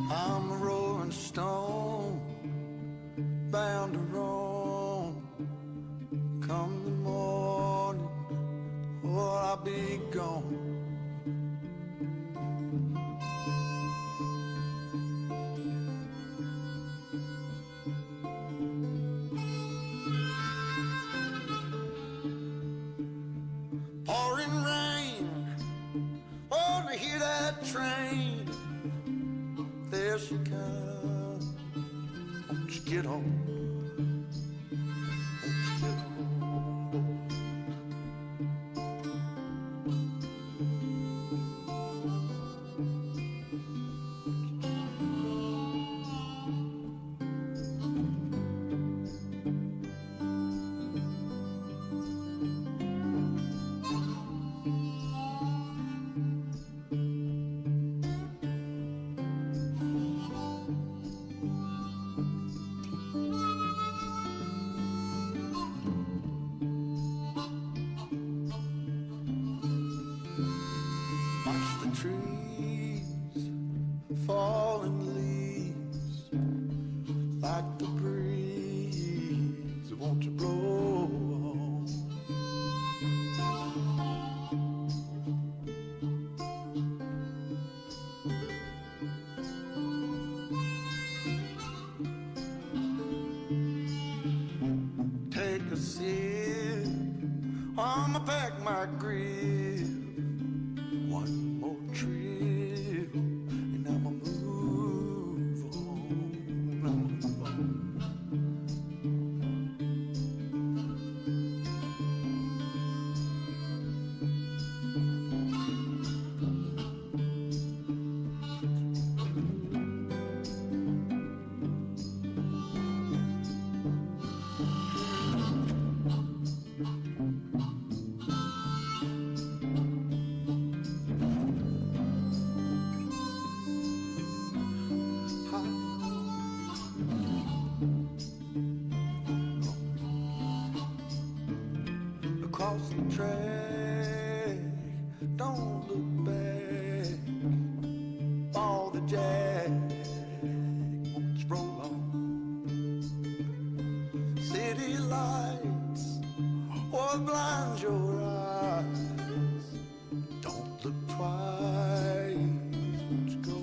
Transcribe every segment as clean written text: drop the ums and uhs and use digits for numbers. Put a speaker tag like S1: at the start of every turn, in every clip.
S1: I'm a rolling stone, bound to roam. Come the morning, or I'll be gone. Pouring rain, oh, to hear that train. There she comes, won't you get on? Won't you get on? Trees, falling leaves, like the breeze, won't you blow on? Take a sip, I'ma pack my grip. One more trip, and I'ma move on. Across the track, don't look back. All the jack, won't you roll on? City lights, what blinds your eyes? Don't look twice, won't you go on?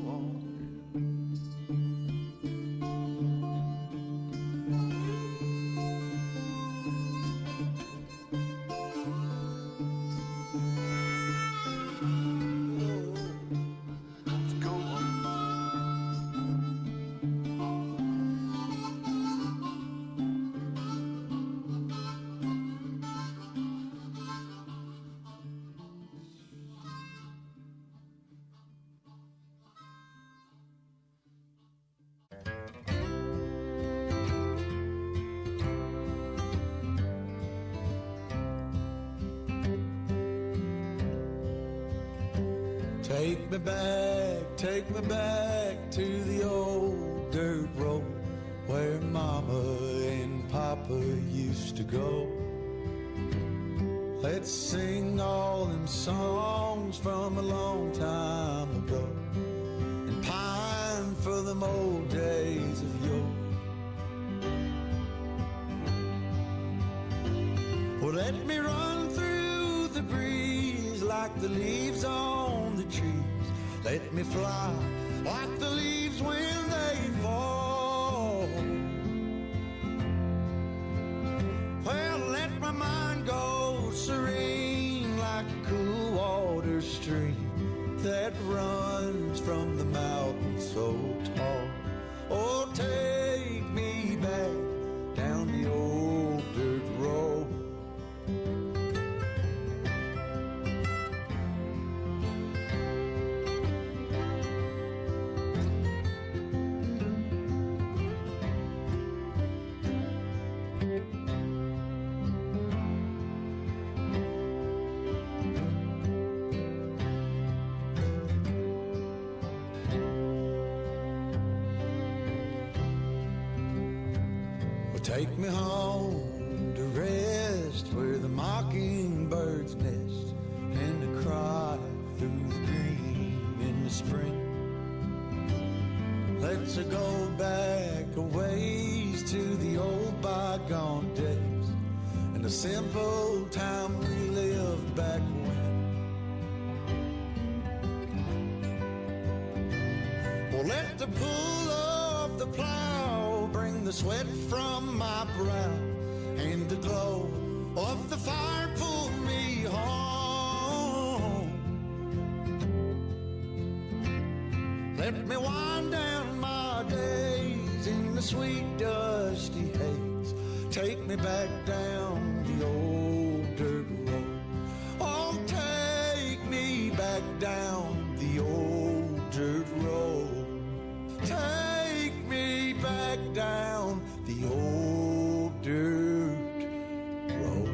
S1: Take me back to the old dirt road where Mama and Papa used to go. Let's sing all them songs from a long time ago and pine for them old days of yore. Well, let me run through the breeze like the leaves on the trees. Let me fly like the leaves when they fall. Well, let my mind go serene like a cool water stream that runs from the mountain so tall. Oh, take me back down the old dirt road. Take me home to rest where the mockingbirds nest and to cry through the green in the spring. Let's go back a ways to the old bygone days and the simple time we lived back when. Well, let the pull of the plow bring the sweat from my brow, and the glow of the fire pull me home. Let me wind down my days in the sweet dusty haze. Take me back down the old dirt road. Oh, take me back down the old dirt road. Take me back down the old dirt road.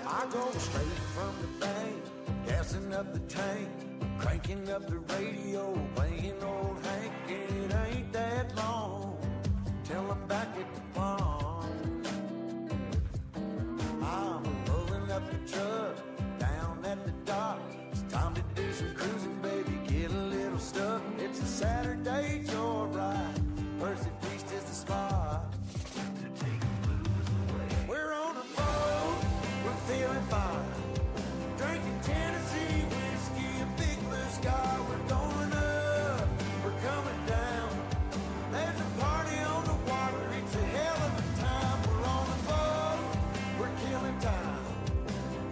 S1: I go straight from the bank, gassing up the tank, cranking up the radio, playing old Hank. It ain't that long till I'm back at the pond. I'm pulling up the truck down at the dock. It's time to do some cruising, baby, get a little stuck. It's a Saturday joyride, Percy Beast is the spot to take the blues away. We're on a boat, we're feeling fine, drinking Tennessee whiskey, a big blue sky. We're going up, we're coming down. There's a party on the water, it's a hell of a time. We're on a boat, we're killing time,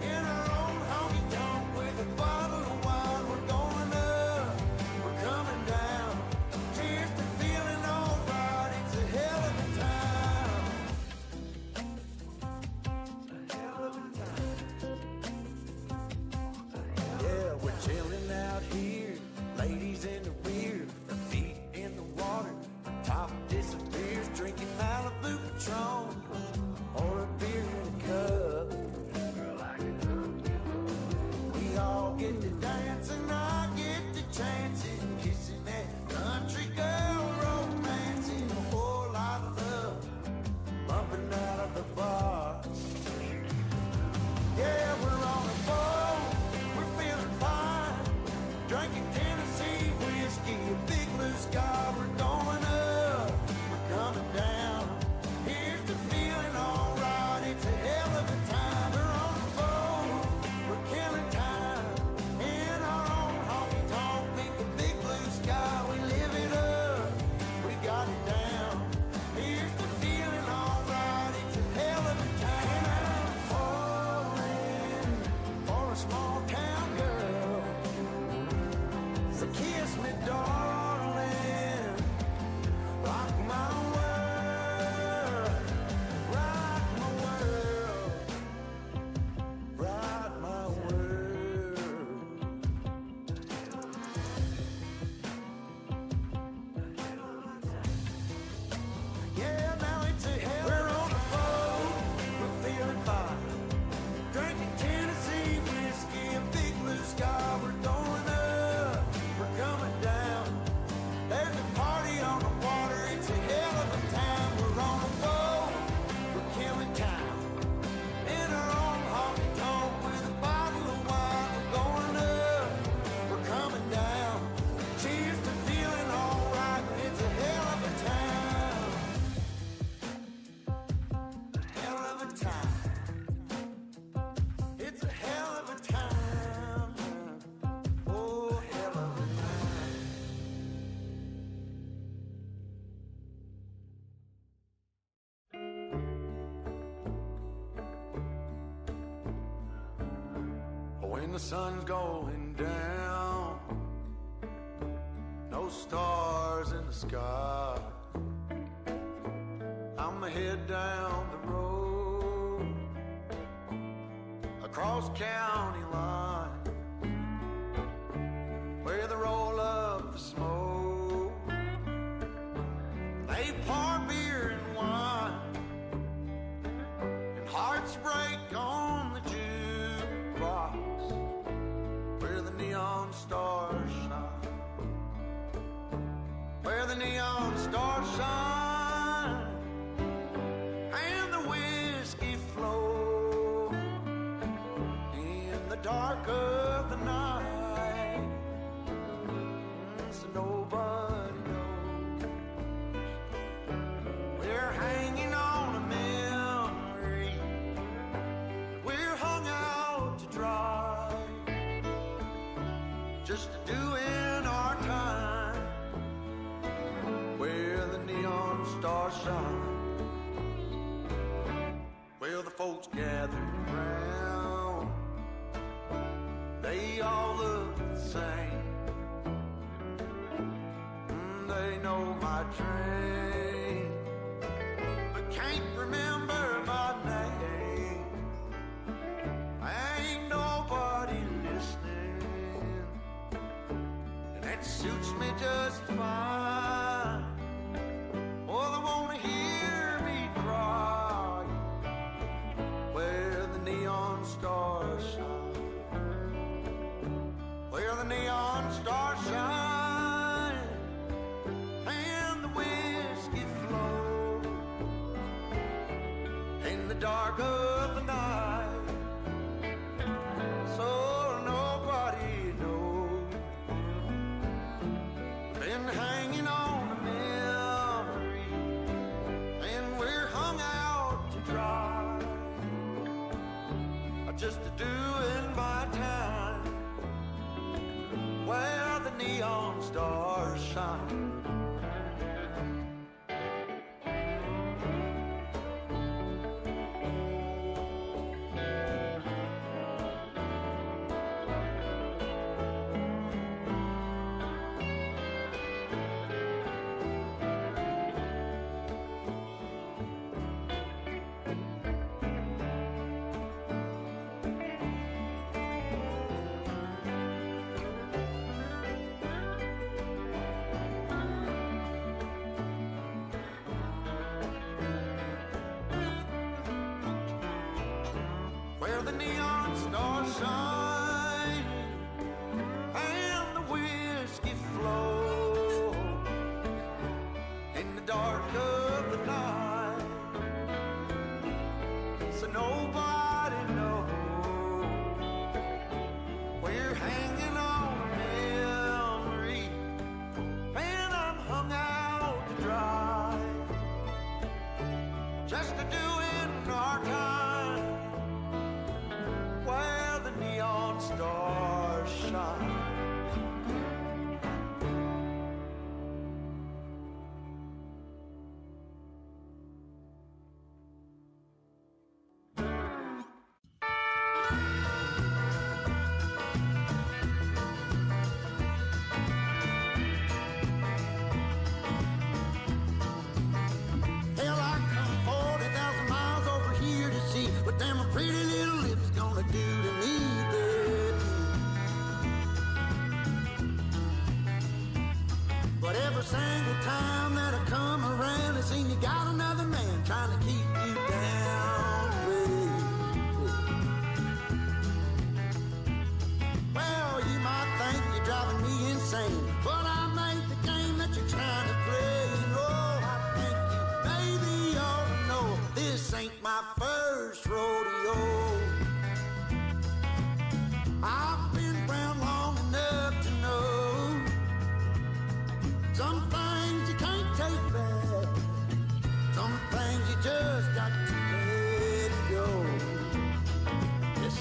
S1: in our own honky tonk with a bottle of wine. We're going up, we're coming down. Cheers to feeling alright, it's a hell of a time. A hell of a time. Yeah, we're chilling out here, ladies in the rear, our feet in the water, our top disappears, drinking Malibu Patron or a beer in a cup. We all get to dance and I get to chancing, kissing that country girl, romancing, a whole lot of love, bumping out of the bar. Yeah, we're on a boat, we're feeling fine, drinking Tennessee whiskey, a big blue sky. We're going up, we're coming down. Here's the feeling alright, it's a hell of a time. We're on a boat, we're killing time, in our own honky tonk, meet the big blue sky. We live it up, we got it down. Here's the feeling alright, it's a hell of a time. I'm falling for a small town girl, so kiss me, darling, rock my world, rock my world, rock my world. Yeah, now it's a hell. We're on a boat, we're feeling fine, drinking Tennessee whiskey, a big blue sky. We're going up, we're coming down. There's a party on the water, it's a hell of a time. We're on a boat, we're killing time, in our own honky tonk with a bottle of wine. We're going up, we're coming down. Cheers to feeling alright, it's a hell of a time. A hell of a time. It's a hell of a time. Oh, hell of a time. When the sun's going down, no stars in the sky, I'ma head down the road across county line, where they roll up the smoke, they pour beer and wine, and hearts break on the jukebox. dark of the night, so nobody knows. Been hanging on a memory, and we're hung out to dry, just doing my time where the neon stars shine. Where the neon stars shine and the whiskey flows in the dark of the night, so nobody knows. We're hanging on a memory, and I'm hung out to dry, just doing our time where the neon stars shine. Hell, I come 40,000 miles over here to see what them pretty little lips gonna do to me, baby. But every single time that I come around, I seen you got another man trying to keep you down, baby. Well, you might think you're driving me insane, but I made the game that you're trying to play. You know, I think you maybe ought to know this ain't my first rodeo. I've been around long enough to know some things you can't take back, some things you just got to let go. Yes.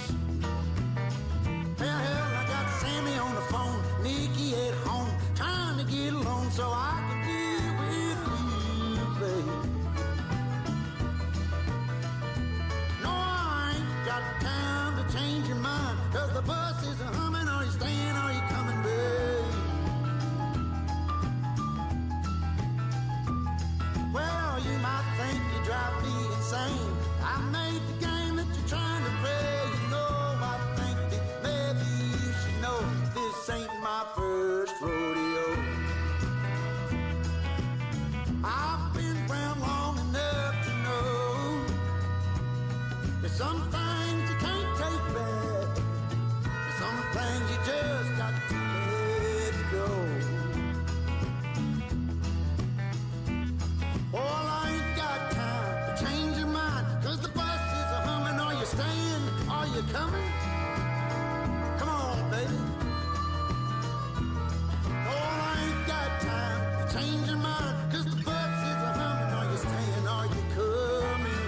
S1: Hell, I got Sammy on the phone, Nikki at home, trying to get along so I can deal with you, babe. No, I ain't got time to change your mind, 'cause the bus is a-humming. Are you staying, are you coming, babe? Well, you might think you drive me insane. I made the game that you're trying to play. You know, I think that maybe you should know this ain't my first rodeo. I've been around long enough to know there's some things you can't take back, there's some things you just got to let go. Well, I ain't got time to change your mind, 'cause the bus is a-humming. Are you staying? Are you coming? Come on, baby. Oh, I ain't got time to change your mind, 'cause the bus is a-humming. Are you staying? Are you coming?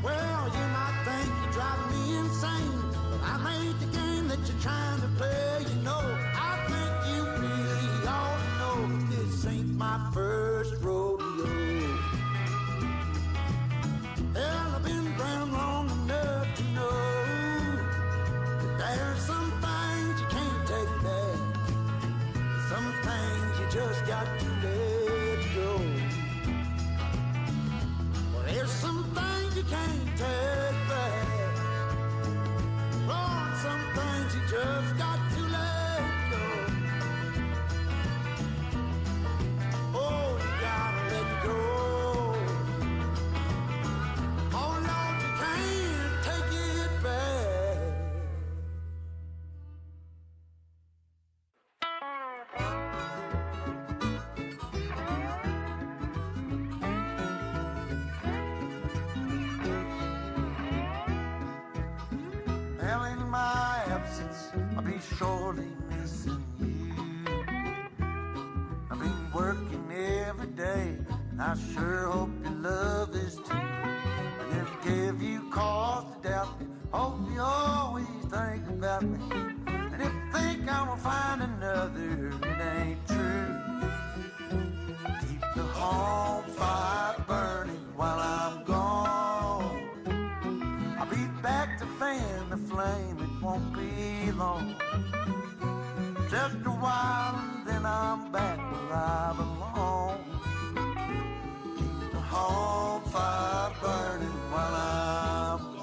S1: Well, you might think you're driving me insane, but I made the game that you're trying to play. You know, I think you really ought to know this ain't my first rodeo. Hell, I've been around long enough to know that there's some things you can't take back, some things you just got to let go. Well, there's some things you can't take back, Lord, some things you just got to let go. Oh, you gotta let go. Oh, Lord, you can't take it back. visits, I'll be surely missing you. I've been working every day, and I sure hope your love is too. And if it gave you cause to doubt me, hope you always think about me. And if you think I'm gonna find another, it ain't true. Keep the home fire burning while I'm gone. I'll be back to fan the flame, it won't be long. Just a while and then I'm back where I belong. Keep the home fire burning while I'm gone.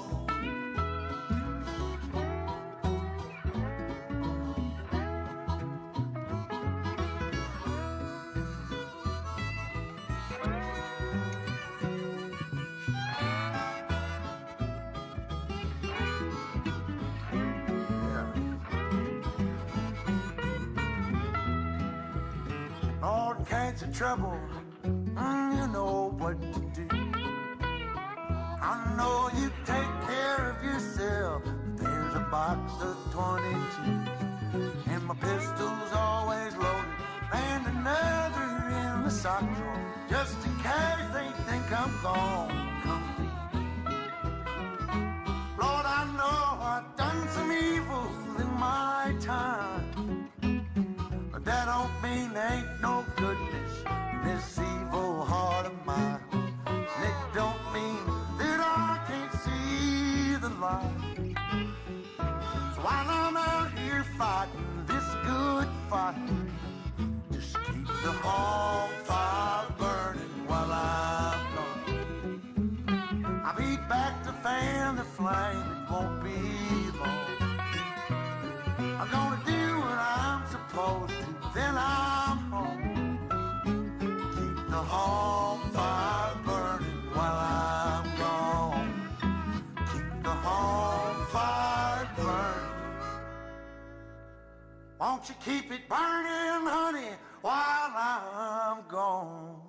S1: All kinds of trouble, you know what to do. I know you take care of yourself, but there's a box of 22, and my pistol's always loaded, and another in the sock drawer, just in case they think I'm gone. Lord, I know I've done some evil in my time, but that don't mean there ain't no goodness in this evil heart of mine. And it don't mean that I can't see the light. So while I'm out here fighting this good fight, just keep the home fire burning while I'm gone. I'll be back to fan the flame, it won't be long. I'm gonna do what I'm supposed to, then I'm home. Keep the home fire burning while I'm gone. Keep the home fire burning. Won't you keep it burning, honey, while I'm gone?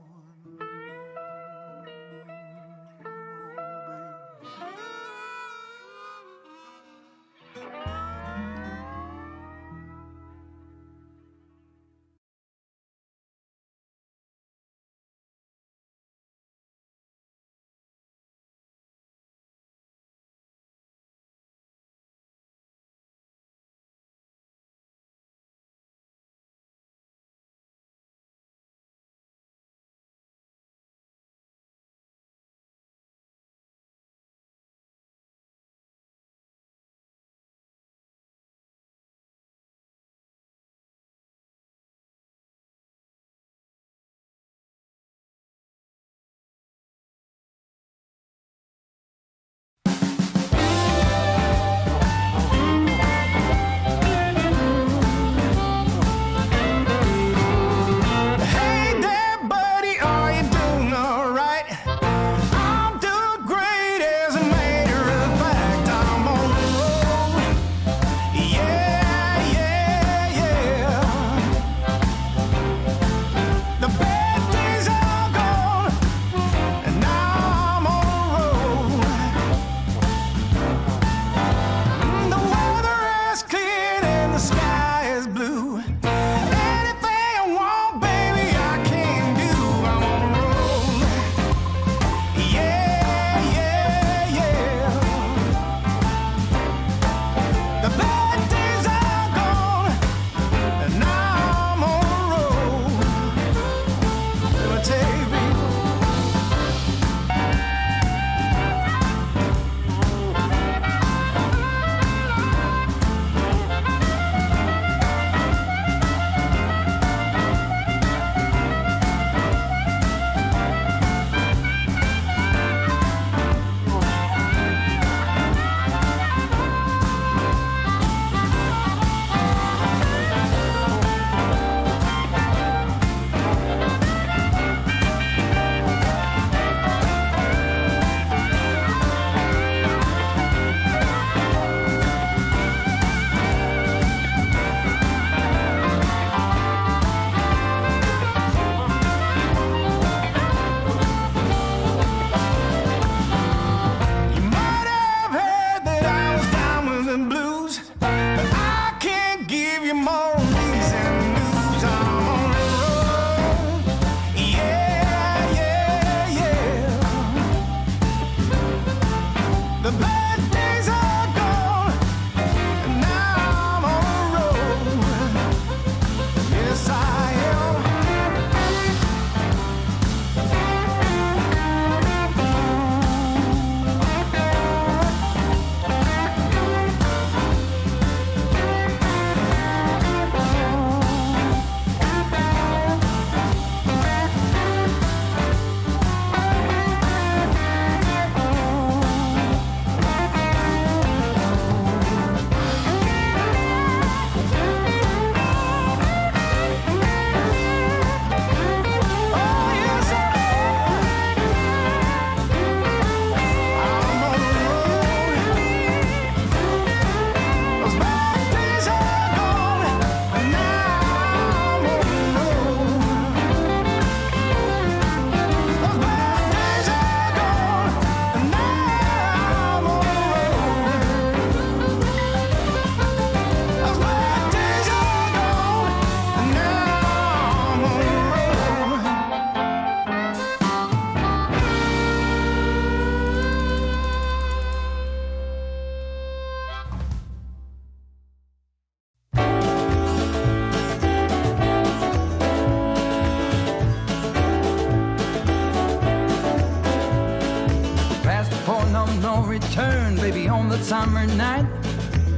S2: the summer night,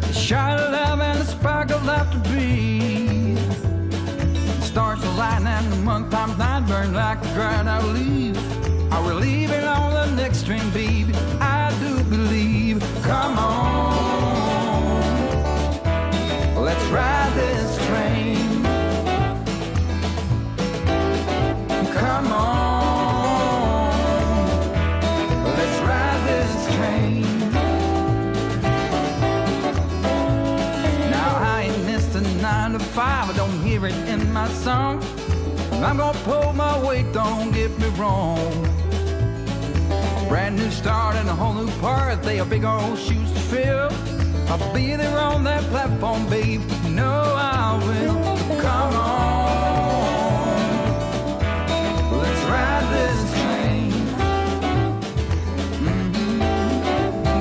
S2: the shine of love and the spark of laughter breathe. The stars align and the month times night burn like the ground I leave. Are we leaving on the next train, baby? I do believe. Come on, let's ride this train. Come on, let's ride this train. Now I ain't missed a 9 to 5, I don't hear it in my song. I'm gonna pull my weight, don't get me wrong. A brand new start and a whole new part, they are big old shoes to fill. I'll be there on that platform, babe, you know I will. Come on, let's ride this train.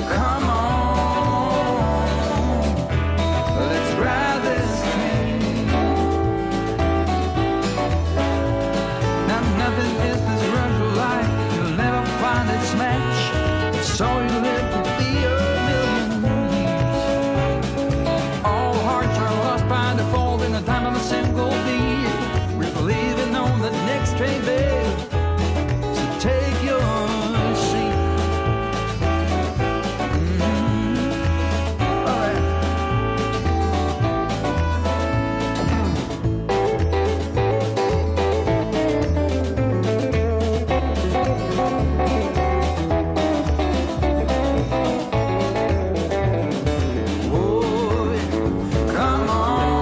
S2: Come on, let's ride this train. Now nothing is this run for life, you'll never find its match. It's all you live to be a million years. All hearts are lost by default in the time of a single beat. We're leaving on the next train, babe, so take your seat. All right. Oh, come on,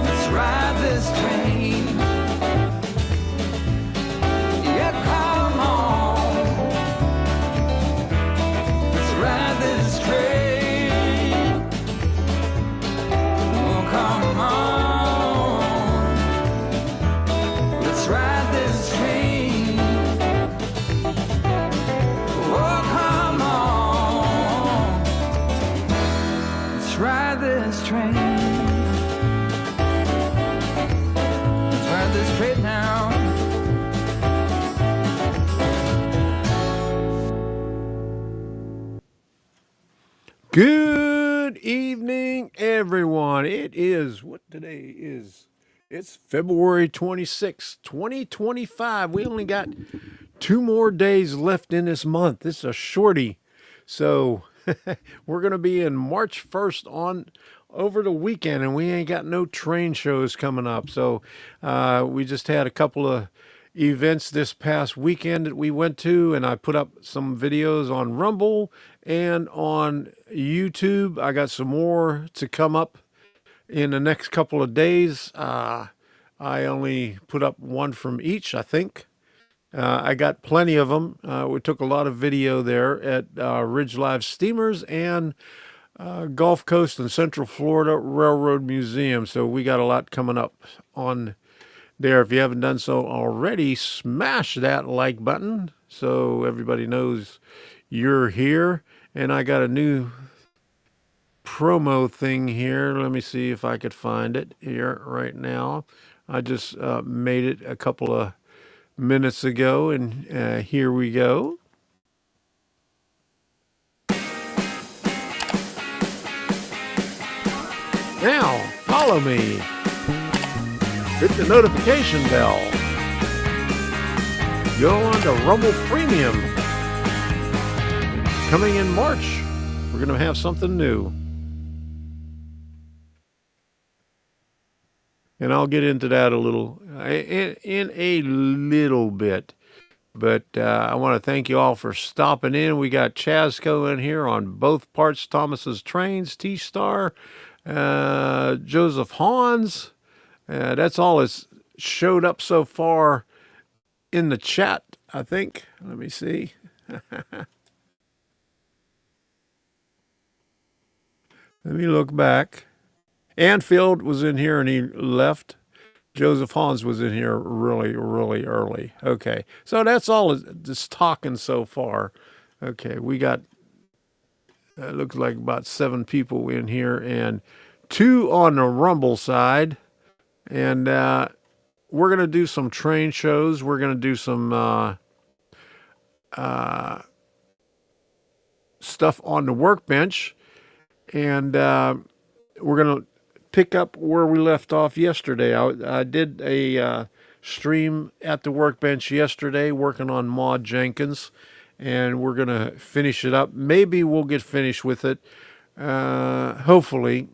S2: let's ride this train. Yeah, come on, let's ride this train. Oh, come on, let's ride this train. Oh, come on, let's ride this train. Let's ride this train now.
S3: Good evening, everyone. It is what today is. It's February 26th, 2025. We only got 2 more days left in this month. This is a shorty. So we're going to be in March 1st on over the weekend, and we ain't got no train shows coming up. So we just had a couple of events this past weekend that we went to, and I put up some videos on Rumble and on YouTube. I got some more to come up in the next couple of days. I only put up one from each, I think. I got plenty of them. We took a lot of video there at Ridge Live Steamers and Gulf Coast and Central Florida Railroad Museum. So we got a lot coming up on there. If you haven't done so already, smash that like button so everybody knows you're here. And I got a new promo thing here. Let me see if I could find it here right now. I just made it a couple of minutes ago, and here we go. Now, follow me. Hit the notification bell. Go on to Rumble Premium. Coming in March, we're going to have something new. And I'll get into that a little, in a little bit. But I want to thank you all for stopping in. We got Chasco in here on both parts, Thomas's Trains, T-Star, Joseph Hans. That's all that's showed up so far in the chat, I think. Let me see. Let me look back. Anfield was in here and he left. Joseph Hans was in here really, really early. Okay, so that's all this talking so far. Okay, we got, it looks like about 7 people in here and 2 on the Rumble side. And we're going to do some train shows. We're going to do some stuff on the workbench, and we're going to pick up where we left off yesterday. I did a stream at the workbench yesterday working on Ma Jenkins, and we're going to finish it up. Maybe we'll get finished with it. Hopefully.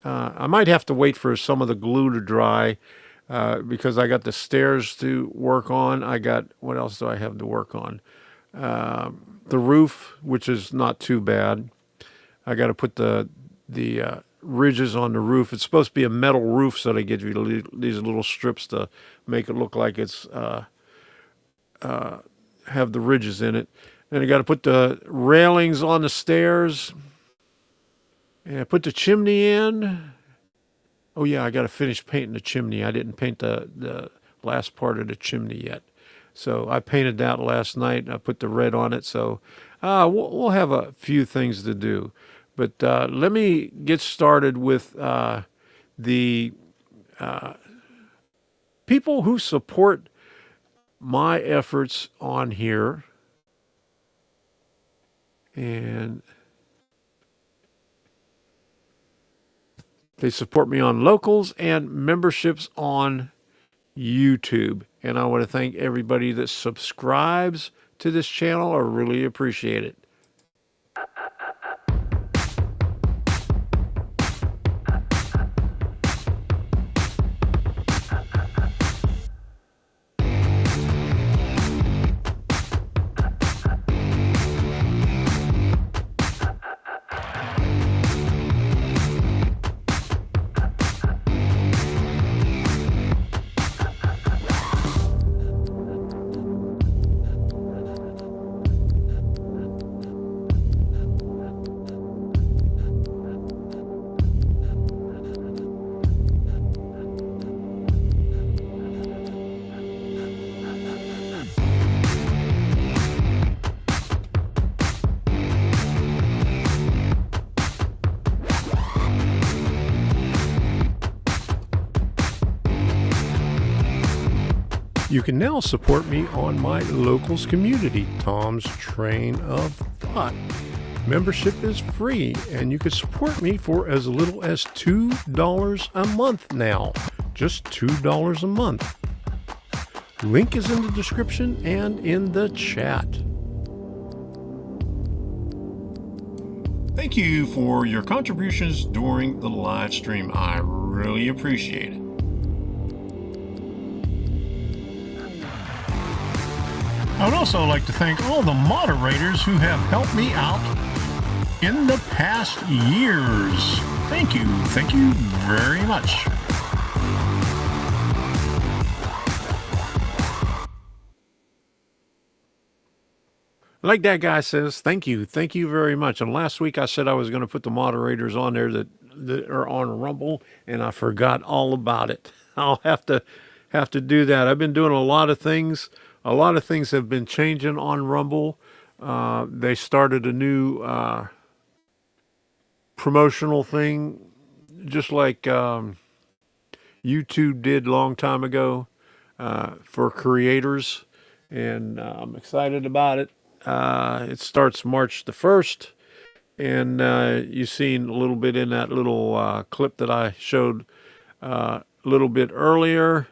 S3: I might have to wait for some of the glue to dry because I got the stairs to work on. What else do I have to work on? The roof, which is not too bad. I got to put the ridges on the roof. It's supposed to be a metal roof, so they give you these little strips to make it look like it's have the ridges in it. Then I got to put the railings on the stairs. And I put the chimney in. Oh yeah, I got to finish painting the chimney. I didn't paint the last part of the chimney yet. So I painted that last night, and I put the red on it. So we'll have a few things to do. But let me get started with the people who support my efforts on here. And they support me on locals and memberships on YouTube. And I want to thank everybody that subscribes to this channel. I really appreciate it. You can now support me on my locals community, Tom's Train of Thought. Membership is free, and you can support me for as little as $2 a month now. Just $2 a month. Link is in the description and in the chat. Thank you for your contributions during the live stream. I really appreciate it. I would also like to thank all the moderators who have helped me out in the past years. Thank you. Thank you very much. Like that guy says, thank you. Thank you very much. And last week I said I was going to put the moderators on there that are on Rumble, and I forgot all about it. I'll have to do that. I've been doing a lot of things. A lot of things have been changing on Rumble. They started a new promotional thing, just like YouTube did a long time ago for creators, and I'm excited about it. It starts March the 1st, and you've seen a little bit in that little clip that I showed a little bit earlier.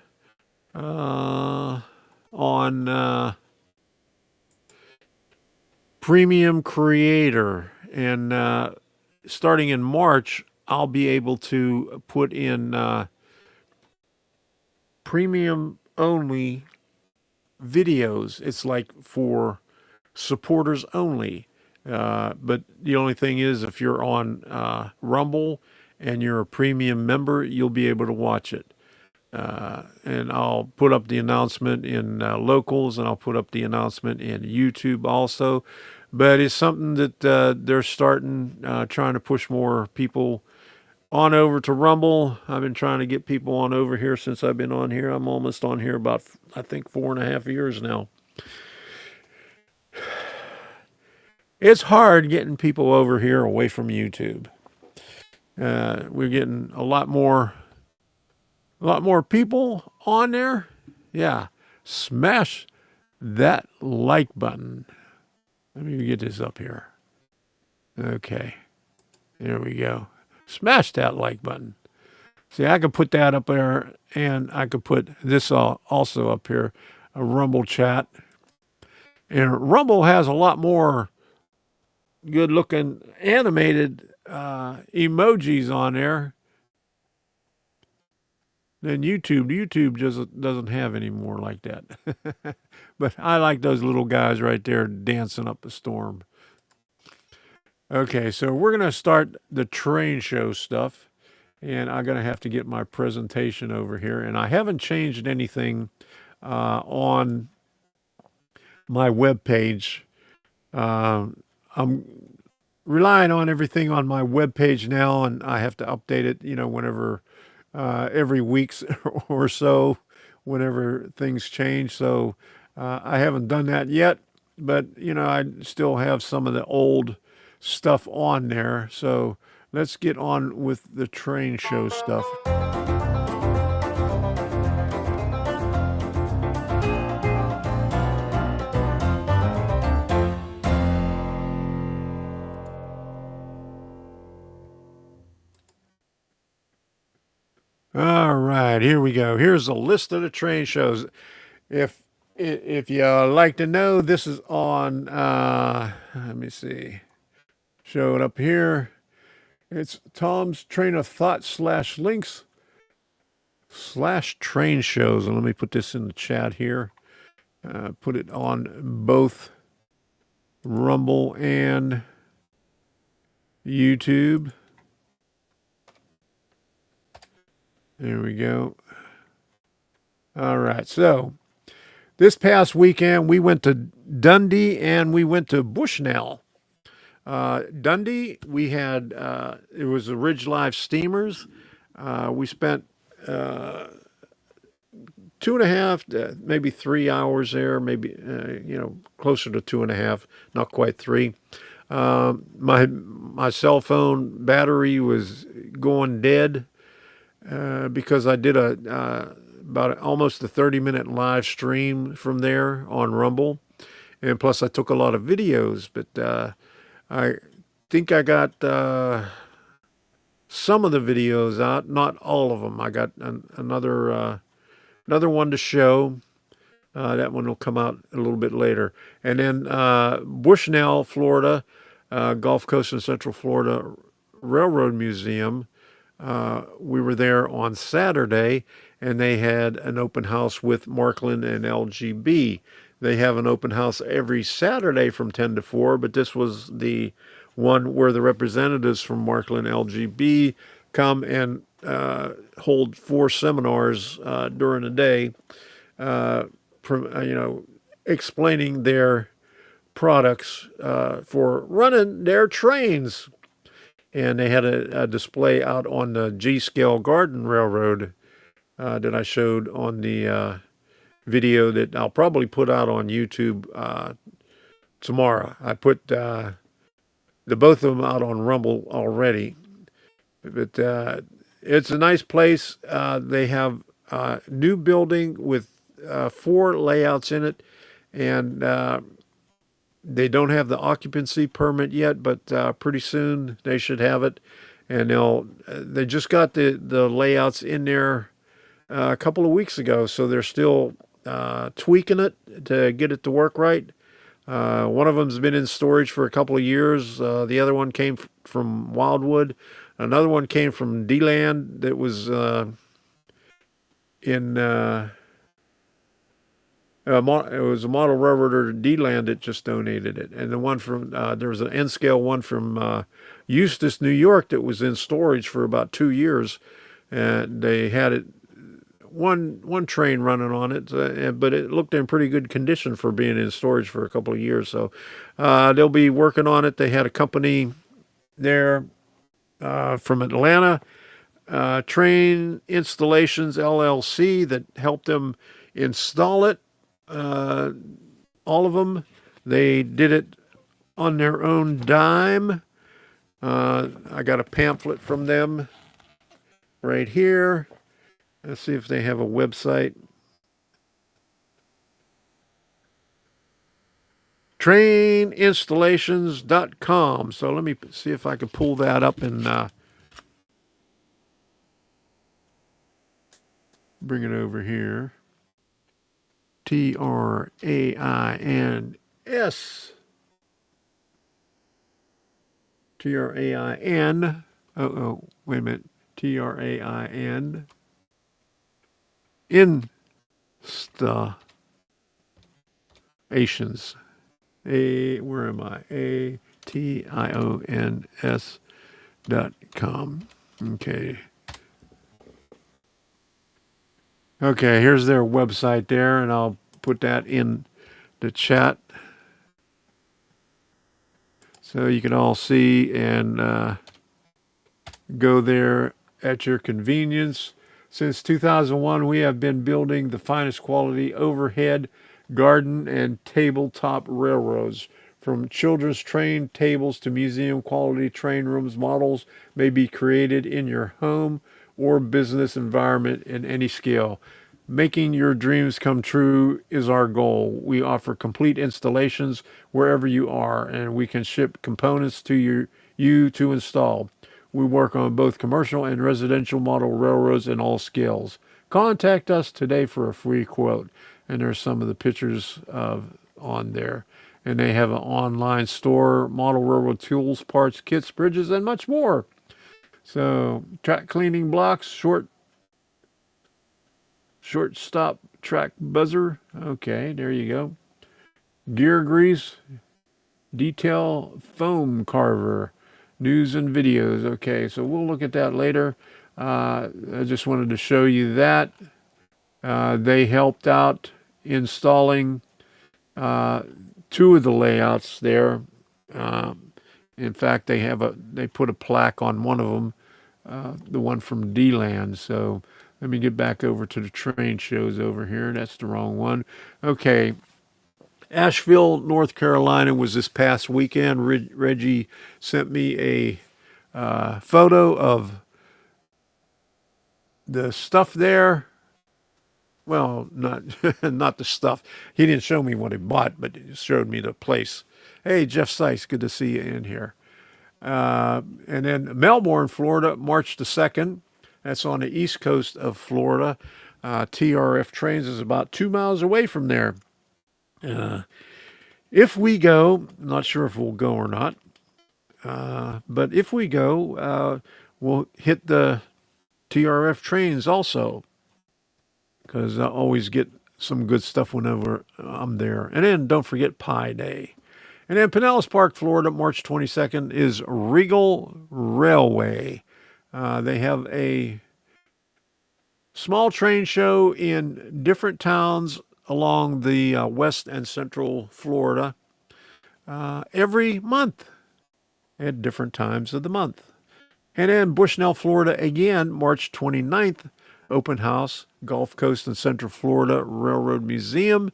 S3: On Premium Creator, and starting in March, I'll be able to put in premium only videos. It's like for supporters only, but the only thing is, if you're on Rumble and you're a premium member, you'll be able to watch it. And I'll put up the announcement in locals, and I'll put up the announcement in YouTube also. But it's something that they're starting, trying to push more people on over to Rumble. I've been trying to get people on over here since I've been on here. I'm almost on here about, I think, 4.5 years now. It's hard getting people over here away from YouTube. We're getting a lot more people on there. Yeah. Smash that like button. Let me get this up here. Okay. There we go. Smash that like button. See, I could put that up there, and I could put this also up here, a Rumble chat. And Rumble has a lot more good-looking animated emojis on there than YouTube. YouTube just doesn't have any more like that. But I like those little guys right there dancing up a storm. Okay, so we're going to start the train show stuff. And I'm going to have to get my presentation over here. And I haven't changed anything on my web page. I'm relying on everything on my web page now, and I have to update it, whenever, every week or so, whenever things change. So I haven't done that yet, but, I still have some of the old stuff on there. So let's get on with the train show stuff. All right, here we go. Here's a list of the train shows. If you like to know, this is on, let me see, show it up here. It's Tom's Train of Thought /links /train shows. And let me put this in the chat here. Put it on both Rumble and YouTube. There we go. All right. So this past weekend, we went to Dundee and we went to Bushnell. Dundee, we had, it was the Ridge Live Steamers. We spent 2.5, maybe 3 hours there, maybe, closer to 2.5, not quite 3. My cell phone battery was going dead. Because I did about almost a 30-minute live stream from there on Rumble, and plus I took a lot of videos. But I think I got some of the videos out, not all of them. I got another one to show. That one will come out a little bit later. And then Bushnell, Florida, Gulf Coast and Central Florida Railroad Museum. We were there on Saturday, and they had an open house with Markland and LGB. They have an open house every Saturday from 10 to 4, but this was the one where the representatives from Markland LGB come and hold 4 seminars during the day, explaining their products for running their trains. And they had a display out on the G-Scale Garden Railroad that I showed on the video that I'll probably put out on YouTube tomorrow. I put the both of them out on Rumble already. But it's a nice place. They have a new building with 4 layouts in it. And they don't have the occupancy permit yet, but pretty soon they should have it. And they just got the layouts in there a couple of weeks ago, so they're still tweaking it to get it to work right. One of them's been in storage for a couple of years. The other one came from Wildwood. Another one came from D-Land that was in... it was a model railroader, D-Land, that just donated it. And the one from, there was an N-scale one from Eustis, New York, that was in storage for about 2 years. And they had it, one train running on it, but it looked in pretty good condition for being in storage for a couple of years. So they'll be working on it. They had a company there from Atlanta, Train Installations LLC, that helped them install it. All of them. They did it on their own dime. I got a pamphlet from them right here. Let's see if they have a website. tomstraininstallations.com. So let me see if I can pull that up and bring it over here. Trains. Train. Wait a minute. Train. Installations. Where am I? ATIONS.com. Okay. Okay, here's their website there, and I'll put that in the chat so you can all see and go there at your convenience. Since 2001, we have been building the finest quality overhead, garden, and tabletop railroads. From children's train tables to museum quality train rooms, models may be created in your home or business environment in any scale. Making your dreams come true is our goal. We offer complete installations wherever you are, and we can ship components to you to install. We work on both commercial and residential model railroads in all scales. Contact us today for a free quote. And there's some of the pictures on there. And they have an online store, model railroad tools, parts, kits, bridges, and much more. So track cleaning blocks, short stop track buzzer. Okay, there you go. Gear grease, detail foam carver, news and videos. Okay, so we'll look at that later. I just wanted to show you that. They helped out installing two of the layouts there. In fact, they put a plaque on one of them, the one from D-Land. So let me get back over to the train shows over here. That's the wrong one. Okay. Asheville, North Carolina was this past weekend. Reggie sent me a photo of the stuff there. Well, not not the stuff. He didn't show me what he bought, but he showed me the place. Hey, Jeff Sykes, good to see you in here. And then Melbourne, Florida, March the 2nd. That's on the east coast of Florida. TRF Trains is about 2 miles away from there. If we go, I'm not sure if we'll go or not, but if we go, we'll hit the TRF Trains also, because I always get some good stuff whenever I'm there. And then don't forget Pi Day. And then Pinellas Park, Florida, March 22nd is Regal Railway. They have a small train show in different towns along the west and central Florida every month at different times of the month. And then Bushnell, Florida, again, March 29th, open house, Gulf Coast and Central Florida Railroad Museum.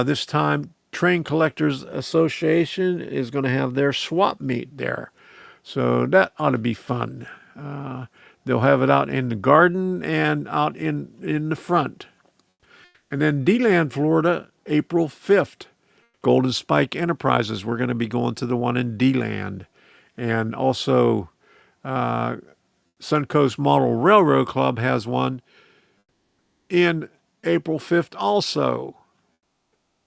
S3: This time, Train Collectors Association is going to have their swap meet there. So that ought to be fun. They'll have it out in the garden and out in the front. And then D-Land, Florida, April 5th, Golden Spike Enterprises. We're going to be going to the one in D-Land. And also, Suncoast Model Railroad Club has one in April 5th also.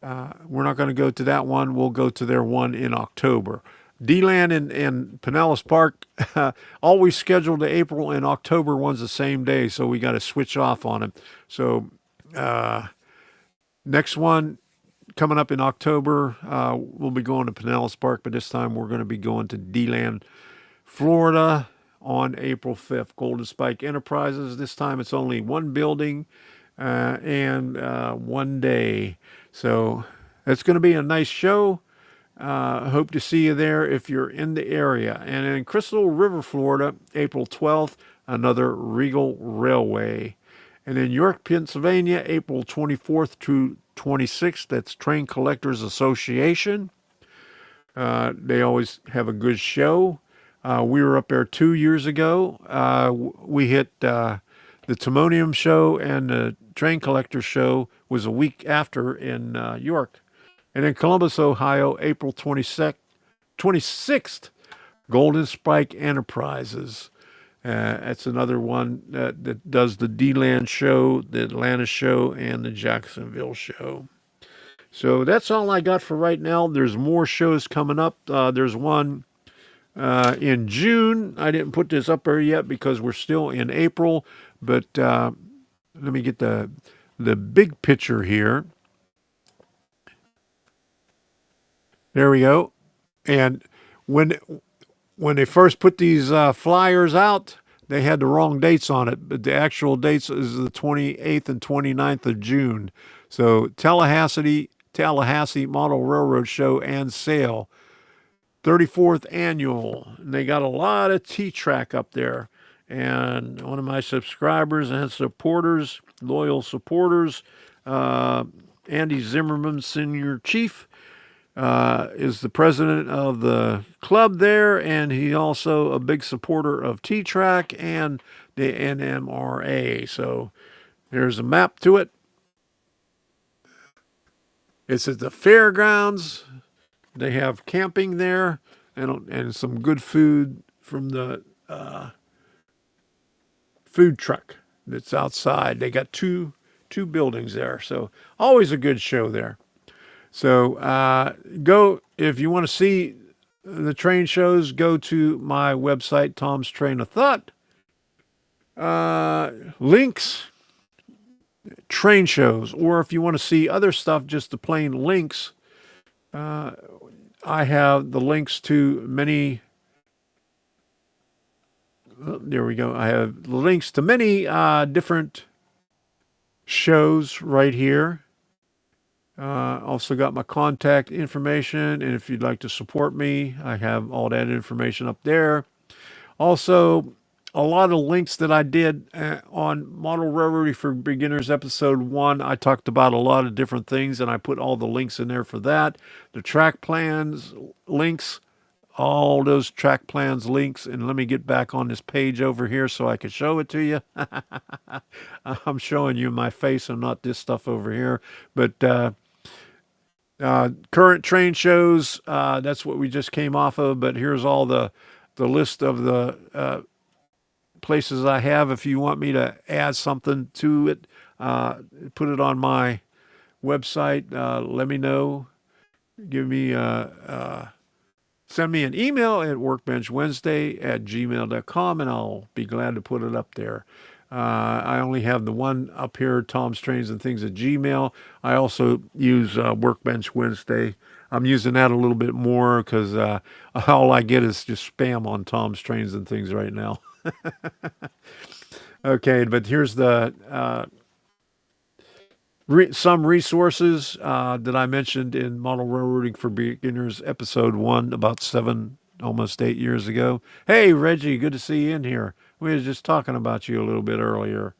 S3: We're not going to go to that one. We'll go to their one in October. D-Land and Pinellas Park always scheduled the April and October ones the same day, so we got to switch off on them. So next one coming up in October, we'll be going to Pinellas Park, but this time we're going to be going to D-Land, Florida on April 5th. Golden Spike Enterprises. This time it's only one building and 1 day. So it's going to be a nice show. Hope to see you there if you're in the area. And in Crystal River, Florida, April 12th, another Regal Railway. And in York, Pennsylvania, April 24th to 26th, that's Train Collectors Association. They always have a good show. We were up there 2 years ago. We hit the Timonium show, and the Train Collector show was a week after in York. And in Columbus, Ohio, April 26th, Golden Spike Enterprises. That's another one that does the D-Land show, the Atlanta show, and the Jacksonville show. So that's all I got for right now. There's more shows coming up. There's one in June. I didn't put this up there yet because we're still in April. But let me get the big picture here. There we go. And when they first put these flyers out, they had the wrong dates on it. But the actual dates is the 28th and 29th of June. So Tallahassee Model Railroad Show and Sale, 34th annual. And they got a lot of T-Track up there. And one of my subscribers and supporters, loyal supporters, Andy Zimmerman, Senior Chief, is the president of the club there, and he also a big supporter of T-Track and the NMRA. So there's a map to it. It's at the fairgrounds. They have camping there and some good food from the food truck that's outside. They got two buildings there, so always a good show there. So go, if you want to see the train shows, go to my website, Tom's Train of Thought. Links, train shows, or if you want to see other stuff, just the plain links, I have the links to many. There we go. I have the links to many different shows right here. Also got my contact information, and if you'd like to support me, I have all that information up there. Also, a lot of links that I did on Model Railroading for Beginners episode 1. I talked about a lot of different things, and I put all the links in there for that. The track plans links, all those track plans links, and let me get back on this page over here so I can show it to you. I'm showing you my face and not this stuff over here, but current train shows, that's what we just came off of, but here's all the list of the places I have. If you want me to add something to it, put it on my website, let me know. Give me send me an email at workbenchwednesday@gmail.com, and I'll be glad to put it up there. I only have the one up here, Tom's Trains and Things at Gmail. I also use Workbench Wednesday. I'm using that a little bit more because all I get is just spam on Tom's Trains and Things right now. Okay, but here's the some resources that I mentioned in Model Railroading for Beginners episode 1 about 7, almost 8 years ago. Hey, Reggie, good to see you in here. We were just talking about you a little bit earlier.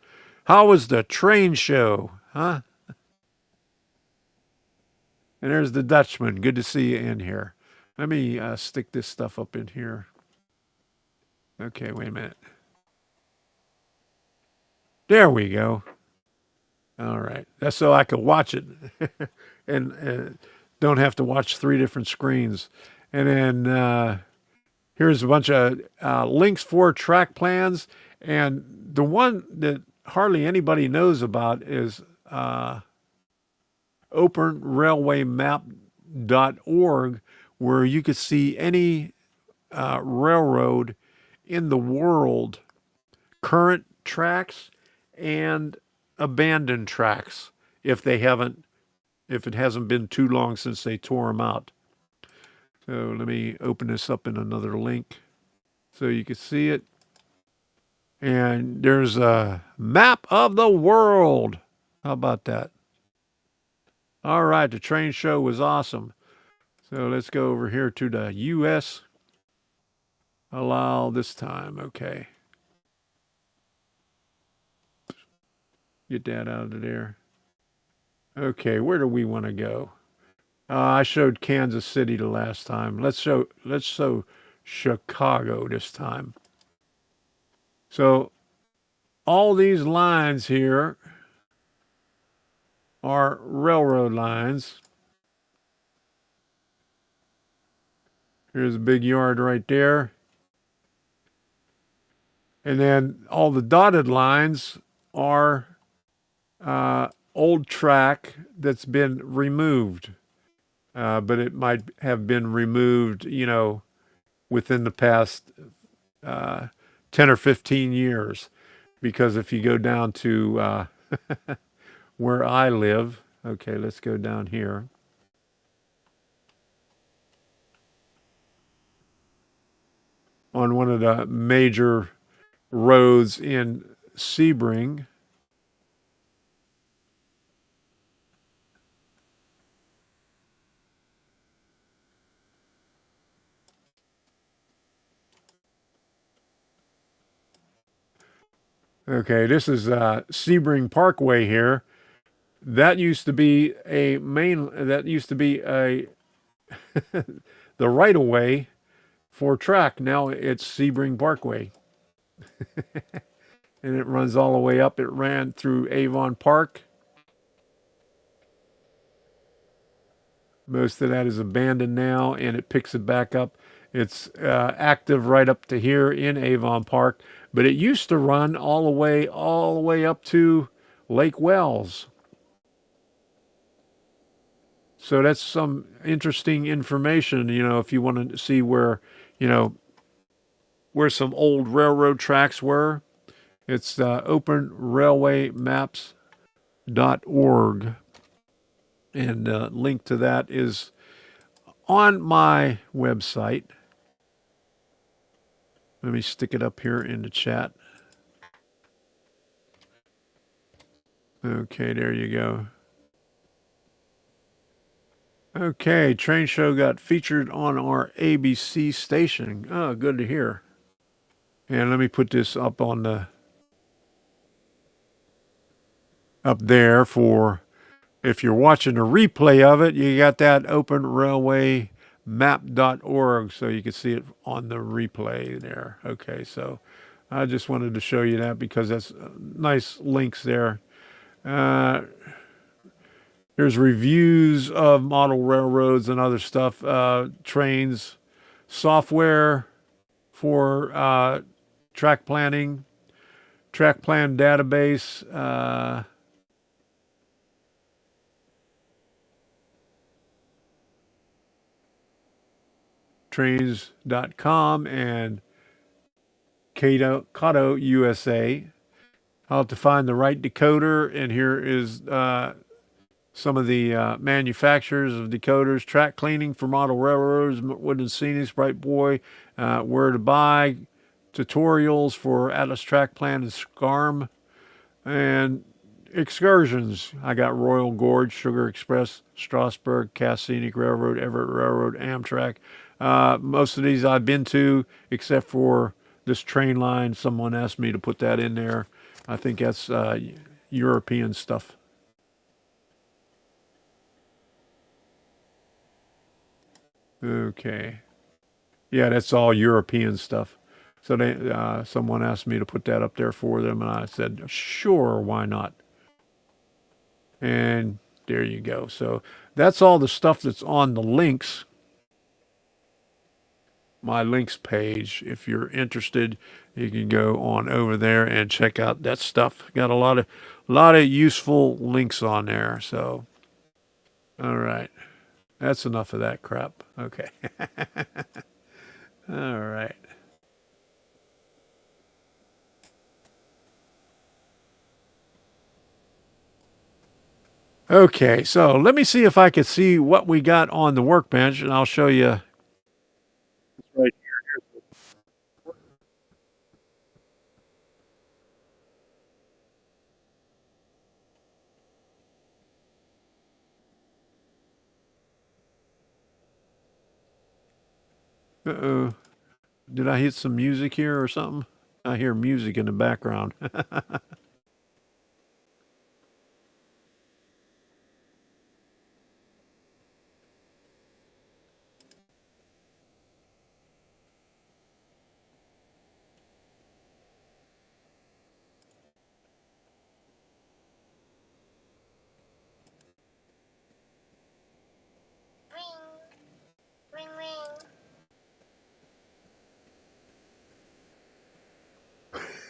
S3: How was the train show, huh? And there's the Dutchman. Good to see you in here. Let me stick this stuff up in here. Okay, wait a minute. There we go. All right. That's so I can watch it and don't have to watch 3 different screens. And then here's a bunch of links for track plans. And the one that hardly anybody knows about is openrailwaymap.org, where you could see any railroad in the world, current tracks and abandoned tracks, if it hasn't been too long since they tore them out. So let me open this up in another link so you can see it. And there's a map of the world. How about that? All right, the train show was awesome. So let's go over here to the U.S. Allow this time. Okay. Get that out of there. Okay, where do we want to go? I showed Kansas City the last time. Let's show Chicago this time. So all these lines here are railroad lines. Here's a big yard right there. And then all the dotted lines are old track that's been removed. But it might have been removed, within the past 10 or 15 years. Because if you go down to where I live, okay, let's go down here. On one of the major roads in Sebring. Okay, this is Sebring Parkway here. That used to be that used to be a the right of way for track. Now it's Sebring Parkway. And it runs all the way up. It ran through Avon Park. Most of that is abandoned now, and it picks it back up. It's active right up to here in Avon Park, but it used to run all the way up to Lake Wells. So that's some interesting information, if you want to see where, where some old railroad tracks were. It's openrailwaymaps.org. And link to that is on my website. Let me stick it up here in the chat. Okay, there you go. Okay, train show got featured on our ABC station. Oh, good to hear. And let me put this up on the up there for if you're watching a replay of it, you got that openrailwaymap.org so you can see it on the replay there. Okay, so I just wanted to show you that because that's nice links there. There's reviews of model railroads and other stuff, trains, software for track planning, track plan database, trains.com and Kato USA. How to find the right decoder, and here is some of the manufacturers of decoders, track cleaning for model railroads, Wooden Scenics, Bright Boy, where to buy, tutorials for Atlas Track Plan and SCARM, and excursions. I got Royal Gorge, Sugar Express, Strasburg, Cass Scenic Railroad, Everett Railroad, Amtrak. Most of these I've been to, except for this train line. Someone asked me to put that in there. I think that's European stuff. Okay. Yeah, that's all European stuff. So someone asked me to put that up there for them, and I said, sure, why not? And there you go. So that's all the stuff that's on the links. My links page. If you're interested, you can go on over there and check out that stuff. Got a lot of useful links on there. So, all right. That's enough of that crap. Okay. All right. Okay, so let me see if I can see what we got on the workbench, and I'll show you right here. Uh-oh. Did I hit some music here or something? I hear music in the background.
S4: Ring, ring, ring.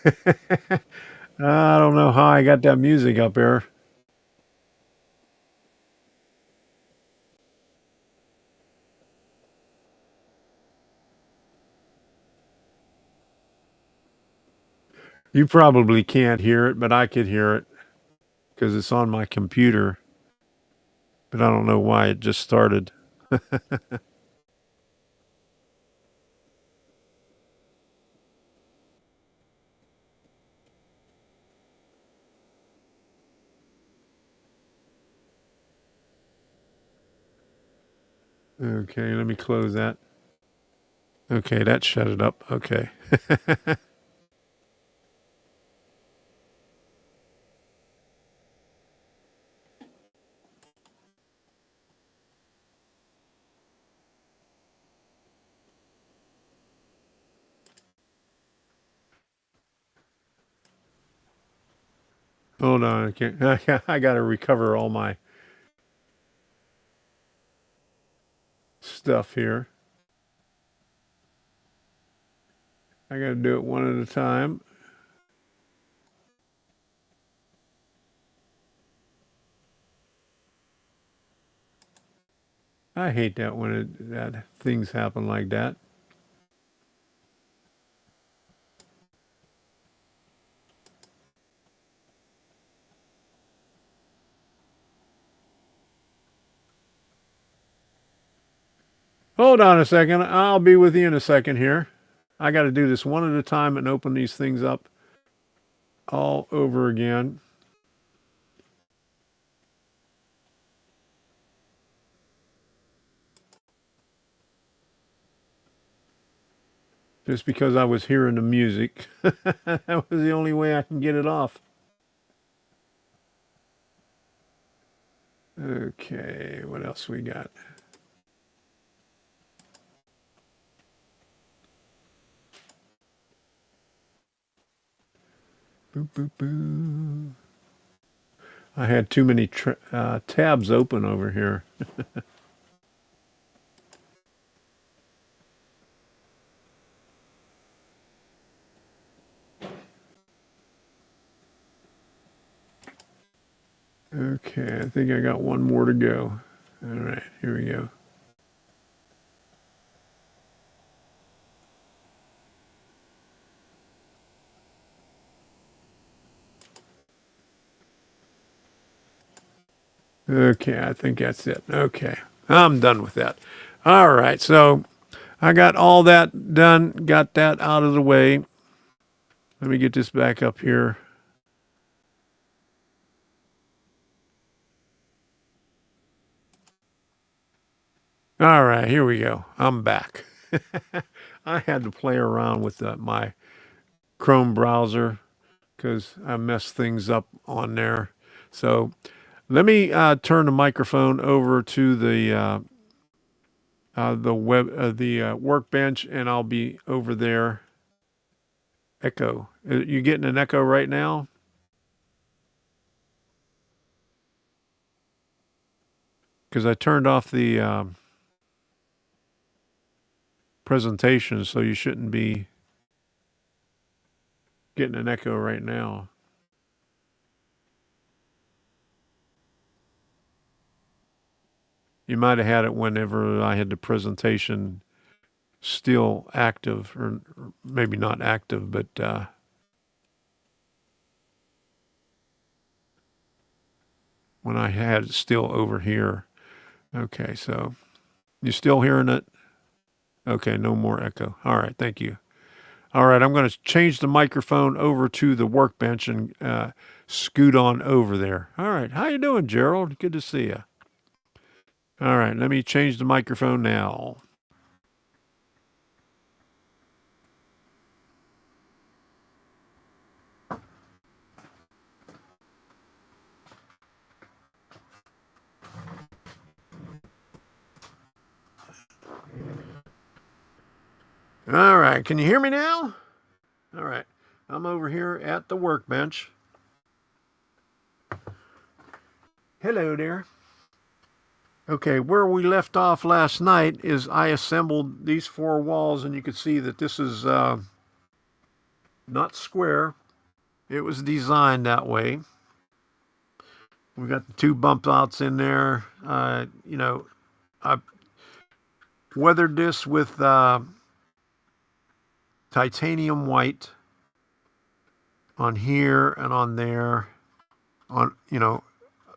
S3: I don't know how I got that music up there. You probably can't hear it, but I could hear it because it's on my computer. But I don't know why it just started. Okay, let me close that. Okay, that shut it up. Okay. Hold on. I can't. I got to recover all my stuff here. I got to do it one at a time. I hate that when that things happen like that. Hold on a second. I'll be with you in a second here. I got to do this one at a time and open these things up all over again. Just because I was hearing the music. That was the only way I can get it off. Okay, what else we got? Boop, boop, boop. I had too many tabs open over here. Okay, I think I got one more to go. All right, here we go. Okay, I think that's it. Okay, I'm done with that. All right, so I got all that done, got that out of the way. Let me get this back up here. All right, here we go. I'm back. I had to play around with my Chrome browser because I messed things up on there. So let me turn the microphone over to the workbench, and I'll be over there. Echo. You getting an echo right now? Because I turned off the presentation, so you shouldn't be getting an echo right now. You might have had it whenever I had the presentation still active, or maybe not active, but when I had it still over here. Okay, so you still hearing it? Okay, no more echo. All right, thank you. All right, I'm going to change the microphone over to the workbench and scoot on over there. All right, how you doing, Gerald? Good to see you. All right, let me change the microphone now. All right, can you hear me now? All right, I'm over here at the workbench. Hello there. Okay, where we left off last night is I assembled these four walls, and you can see that this is not square. It was designed that way. We got the 2 bump outs in there. You know, I weathered this with titanium white on here and on there, on, you know,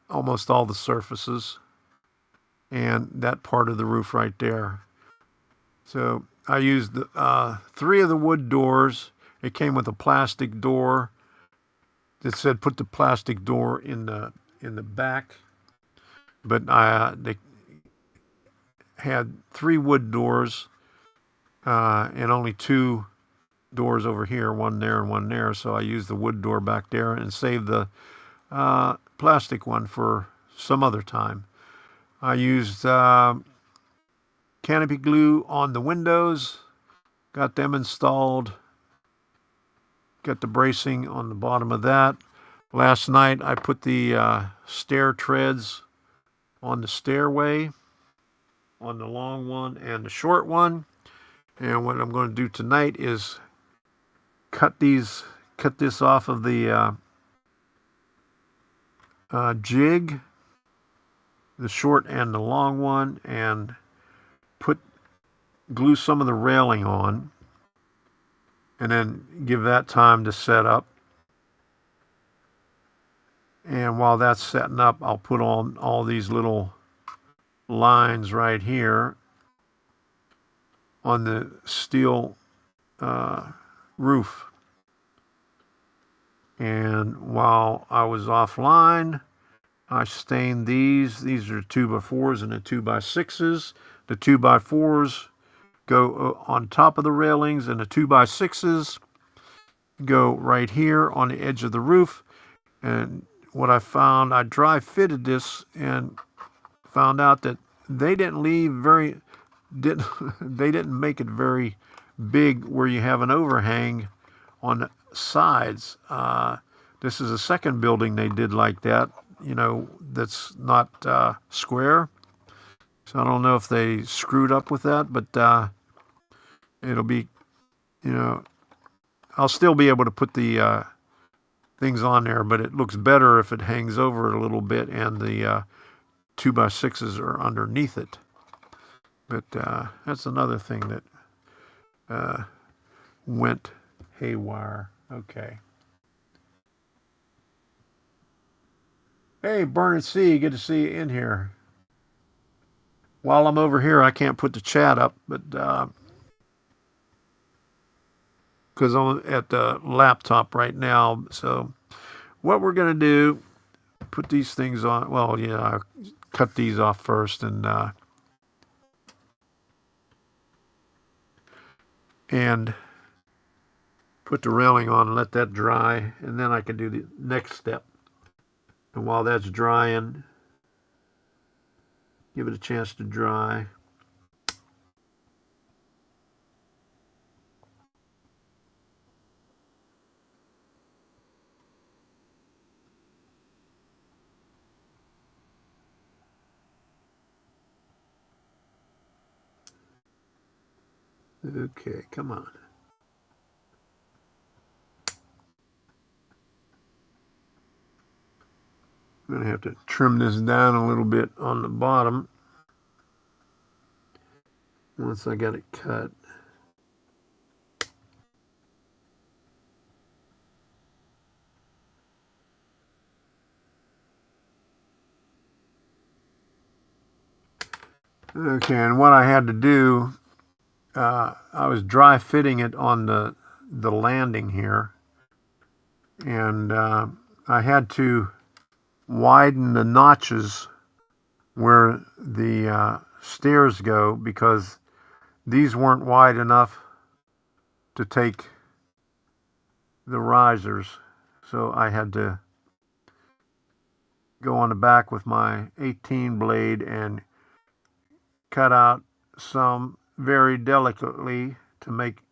S3: almost all the surfaces, and that part of the roof right there. So I used the 3 of the wood doors. It came with a plastic door that said put the plastic door in the back, but they had 3 wood doors and only 2 doors over here, one there and one there. So I used the wood door back there and saved the plastic one for some other time. I used canopy glue on the windows, got them installed, got the bracing on the bottom of that. Last night I put the stair treads on the stairway, on the long one and the short one. And what I'm going to do tonight is cut this off of the jig, the short and the long one, and glue some of the railing on, and then give that time to set up. And while that's setting up, I'll put on all these little lines right here on the steel roof. And while I was offline, I stained these. These are 2x4s and the 2x6s. The 2x4s go on top of the railings, and the 2x6s go right here on the edge of the roof. And what I found, I dry fitted this and found out that they didn't make it very big where you have an overhang on the sides. This is a second building they did like that, you know, that's not square. So I don't know if they screwed up with that, but it'll be, you know, I'll still be able to put the things on there, but it looks better if it hangs over a little bit and the 2x6s are underneath it. But that's another thing that went haywire. Okay. Hey, Bernard C., good to see you in here. While I'm over here, I can't put the chat up, but because I'm at the laptop right now. So what we're going to do, put these things on. Well, yeah, I cut these off first and put the railing on and let that dry, and then I can do the next step. And while that's drying, give it a chance to dry. Okay, come on. I'm going to have to trim this down a little bit on the bottom once I got it cut. Okay, and what I had to do, I was dry fitting it on the landing here, and I had to widen the notches where the stairs go because these weren't wide enough to take the risers. So I had to go on the back with my 18 blade and cut out some very delicately to make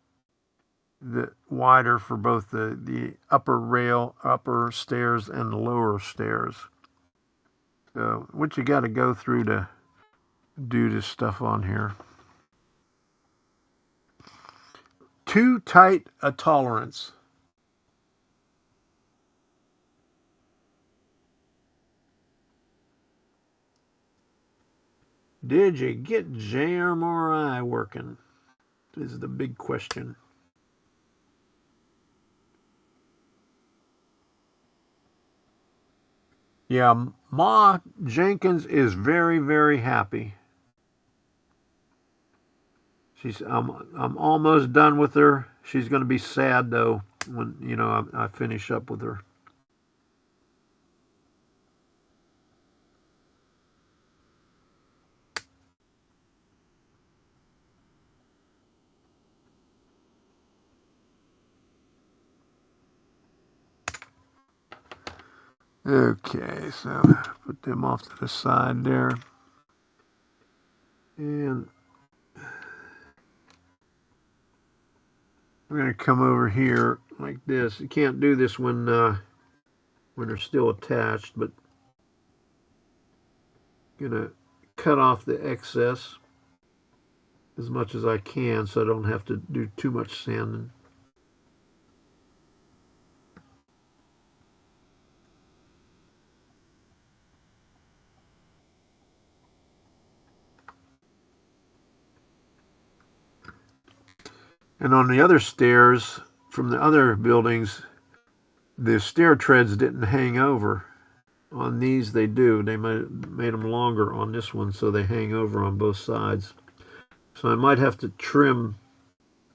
S3: the wider for both the upper stairs and the lower stairs. So what you got to go through to do this stuff on here. Too tight a tolerance. Did you get JMRI working? Is the big question. Yeah, Ma Jenkins is very, very happy. I'm almost done with her. She's going to be sad though when I finish up with her. Okay, so put them off to the side there. And we're going to come over here like this. You can't do this when they're still attached, but I'm going to cut off the excess as much as I can so I don't have to do too much sanding. And on the other stairs from the other buildings, the stair treads didn't hang over. On these they do. They made them longer on this one so they hang over on both sides. So I might have to trim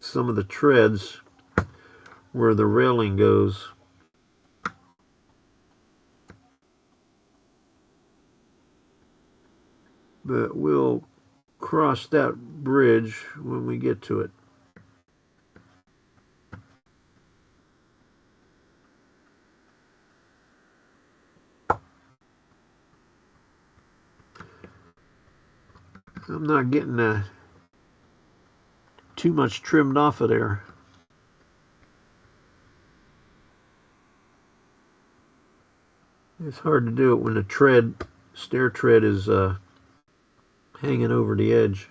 S3: some of the treads where the railing goes. But we'll cross that bridge when we get to it. I'm not getting too much trimmed off of there. It's hard to do it when the stair tread is hanging over the edge.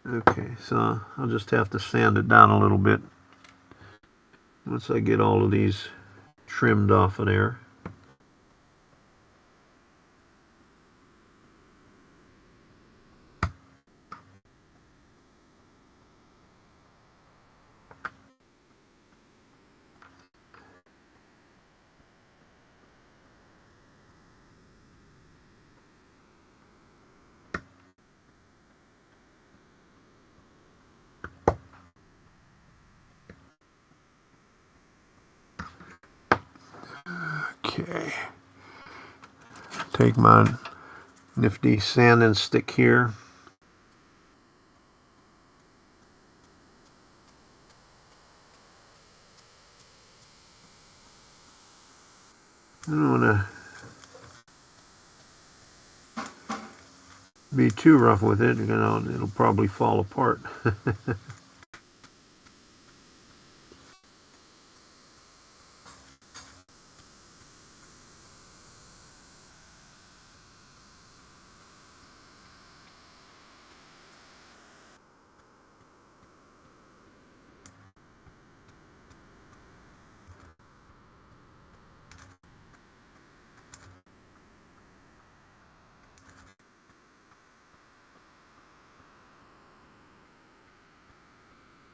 S3: Okay, so I'll just have to sand it down a little bit once I get all of these trimmed off of there. Okay, take my nifty sanding stick here. I don't want to be too rough with it, it'll probably fall apart.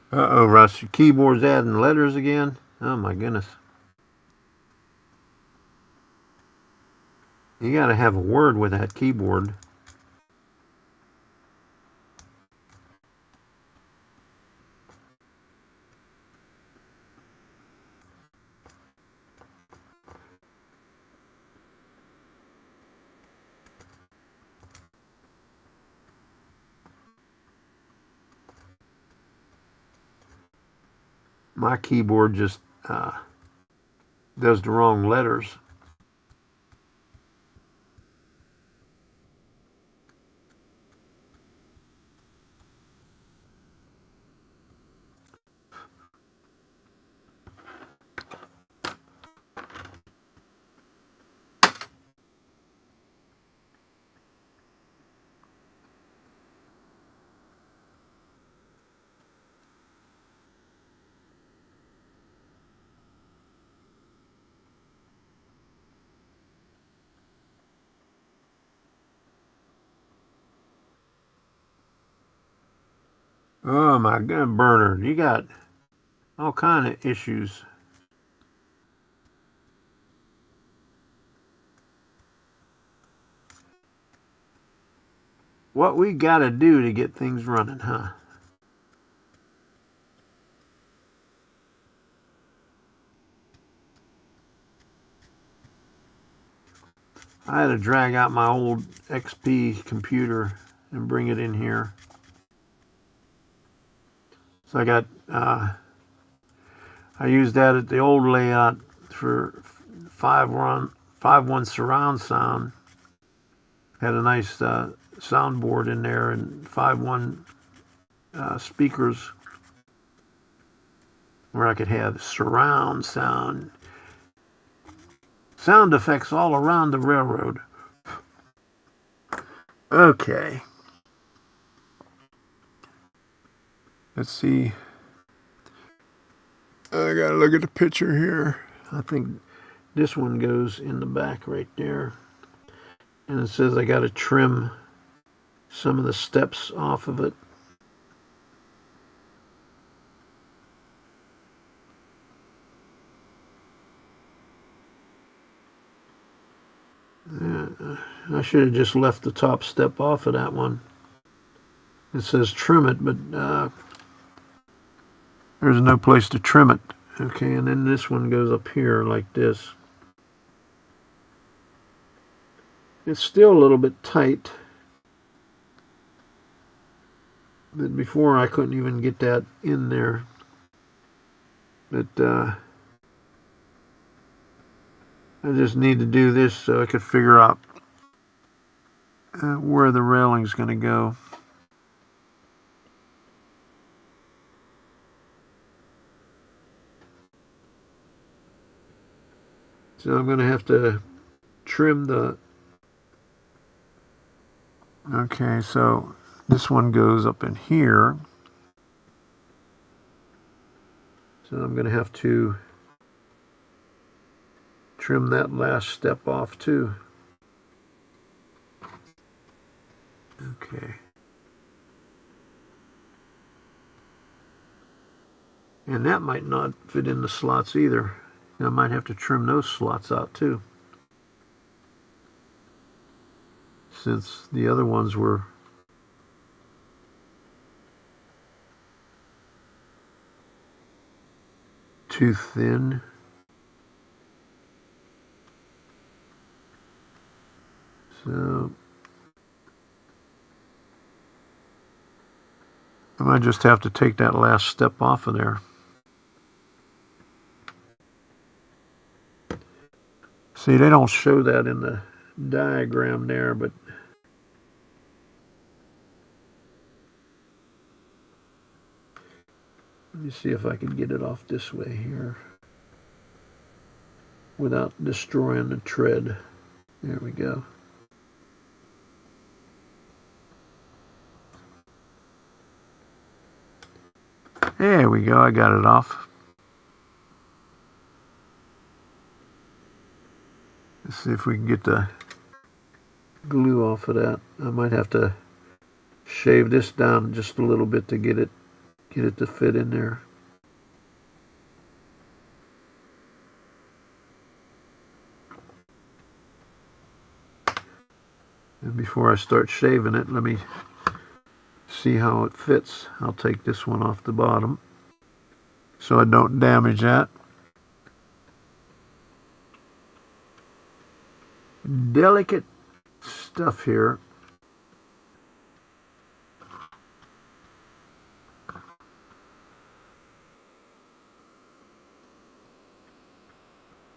S3: Uh-oh, Russ, your keyboard's adding letters again? Oh my goodness. You gotta have a word with that keyboard. My keyboard just does the wrong letters. Oh my God, Bernard, you got all kind of issues. What we got to do to get things running, huh? I had to drag out my old XP computer and bring it in here. So I got, I used that at the old layout for 5.1 surround sound. Had a nice soundboard in there and 5.1 speakers where I could have surround sound. Sound effects all around the railroad. Okay. Let's see. I gotta look at the picture here. I think this one goes in the back right there. And it says I gotta trim some of the steps off of it. I should have just left the top step off of that one. It says trim it, but there's no place to trim it. Okay, and then this one goes up here like this. It's still a little bit tight. But before I couldn't even get that in there. But I just need to do this so I could figure out where the railing's going to go. So I'm going to have to trim the... Okay, so this one goes up in here. So I'm going to have to trim that last step off too. Okay. And that might not fit in the slots either. I might have to trim those slots out too, since the other ones were too thin. So I might just have to take that last step off of there. See, they don't show that in the diagram there, but let me see if I can get it off this way here without destroying the tread. There we go. There we go, I got it off. Let's see if we can get the glue off of that. I might have to shave this down just a little bit to get it to fit in there. And before I start shaving it, let me see how it fits. I'll take this one off the bottom so I don't damage that. Delicate stuff here.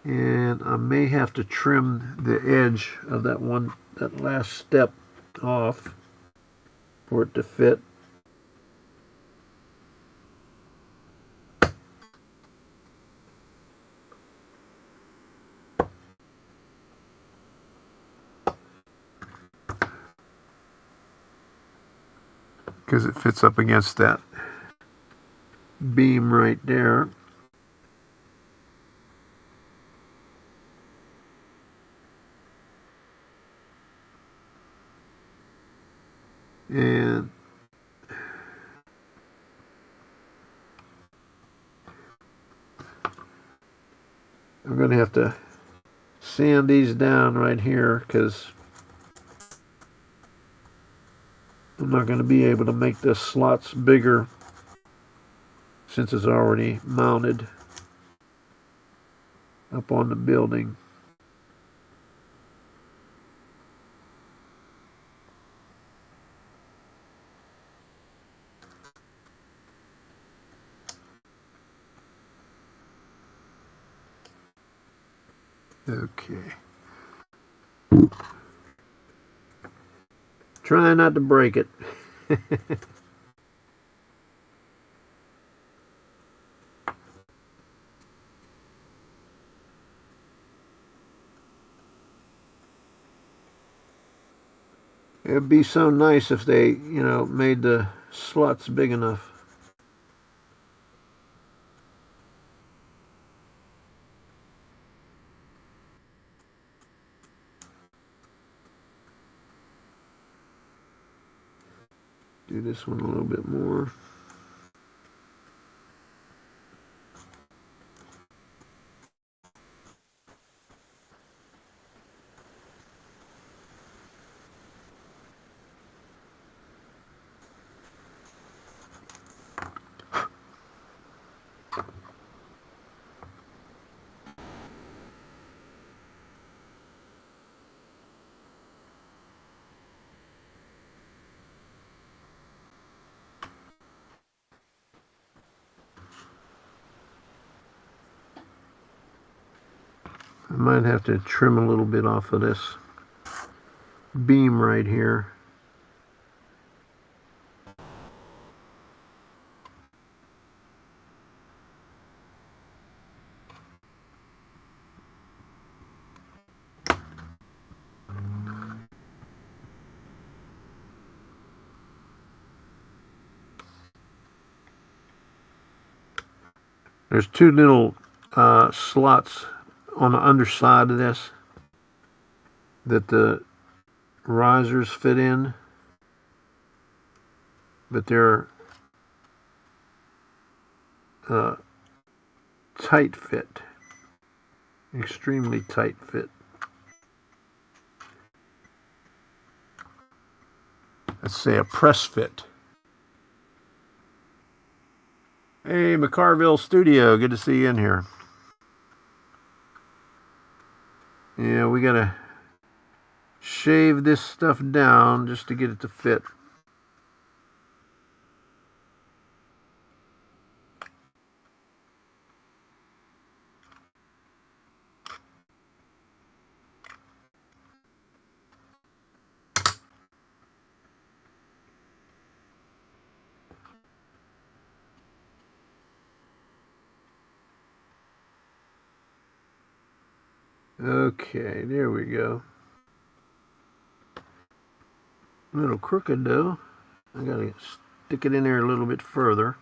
S3: And I may have to trim the edge of that last step off for it to fit. Because it fits up against that beam right there. And I'm going to have to sand these down right here because I'm not going to be able to make the slots bigger since it's already mounted up on the building. Okay. Try not to break it. It'd be so nice if they, made the slots big enough. Do this one a little bit more. I might have to trim a little bit off of this beam right here. There's two little slots on the underside of this that the risers fit in, but they're tight fit, extremely tight fit. Let's say a press fit. Hey, McCarville Studio, good to see you in here. Yeah, we gotta shave this stuff down just to get it to fit. Okay, there we go. A little crooked though. I gotta stick it in there a little bit further.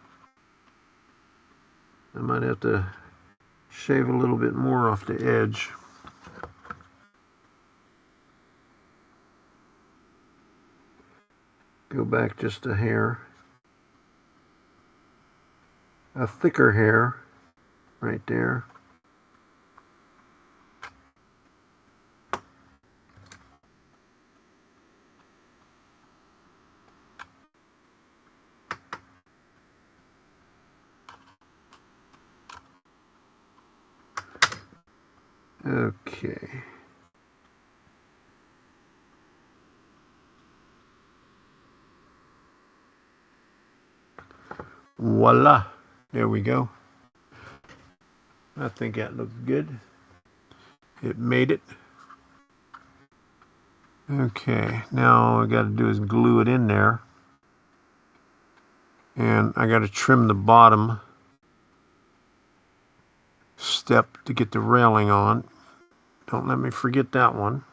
S3: I might have to shave a little bit more off the edge. Go back just a hair. A thicker hair right there. Okay. Voila. There we go. I think that looks good. It made it. Okay, now all I got to do is glue it in there. And I got to trim the bottom step to get the railing on. Don't let me forget that one.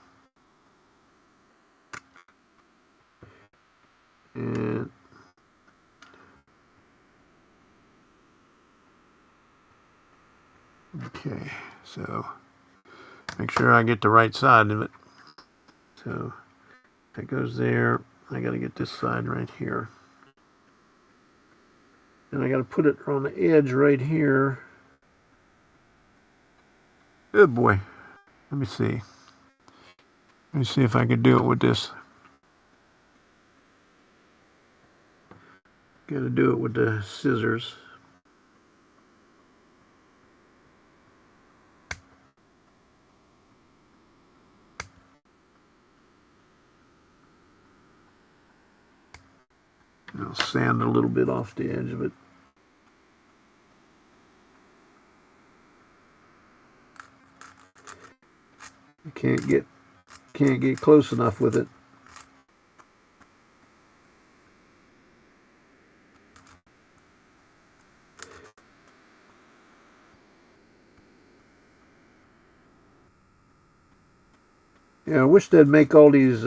S3: And okay, so make sure I get the right side of it. So that goes there. I got to get this side right here. And I got to put it on the edge right here. Good boy. Let me see. Let me see if I can do it with this. Got to do it with the scissors. I'll sand a little bit off the edge of it. I can't get close enough with it. Yeah, I wish they'd make all these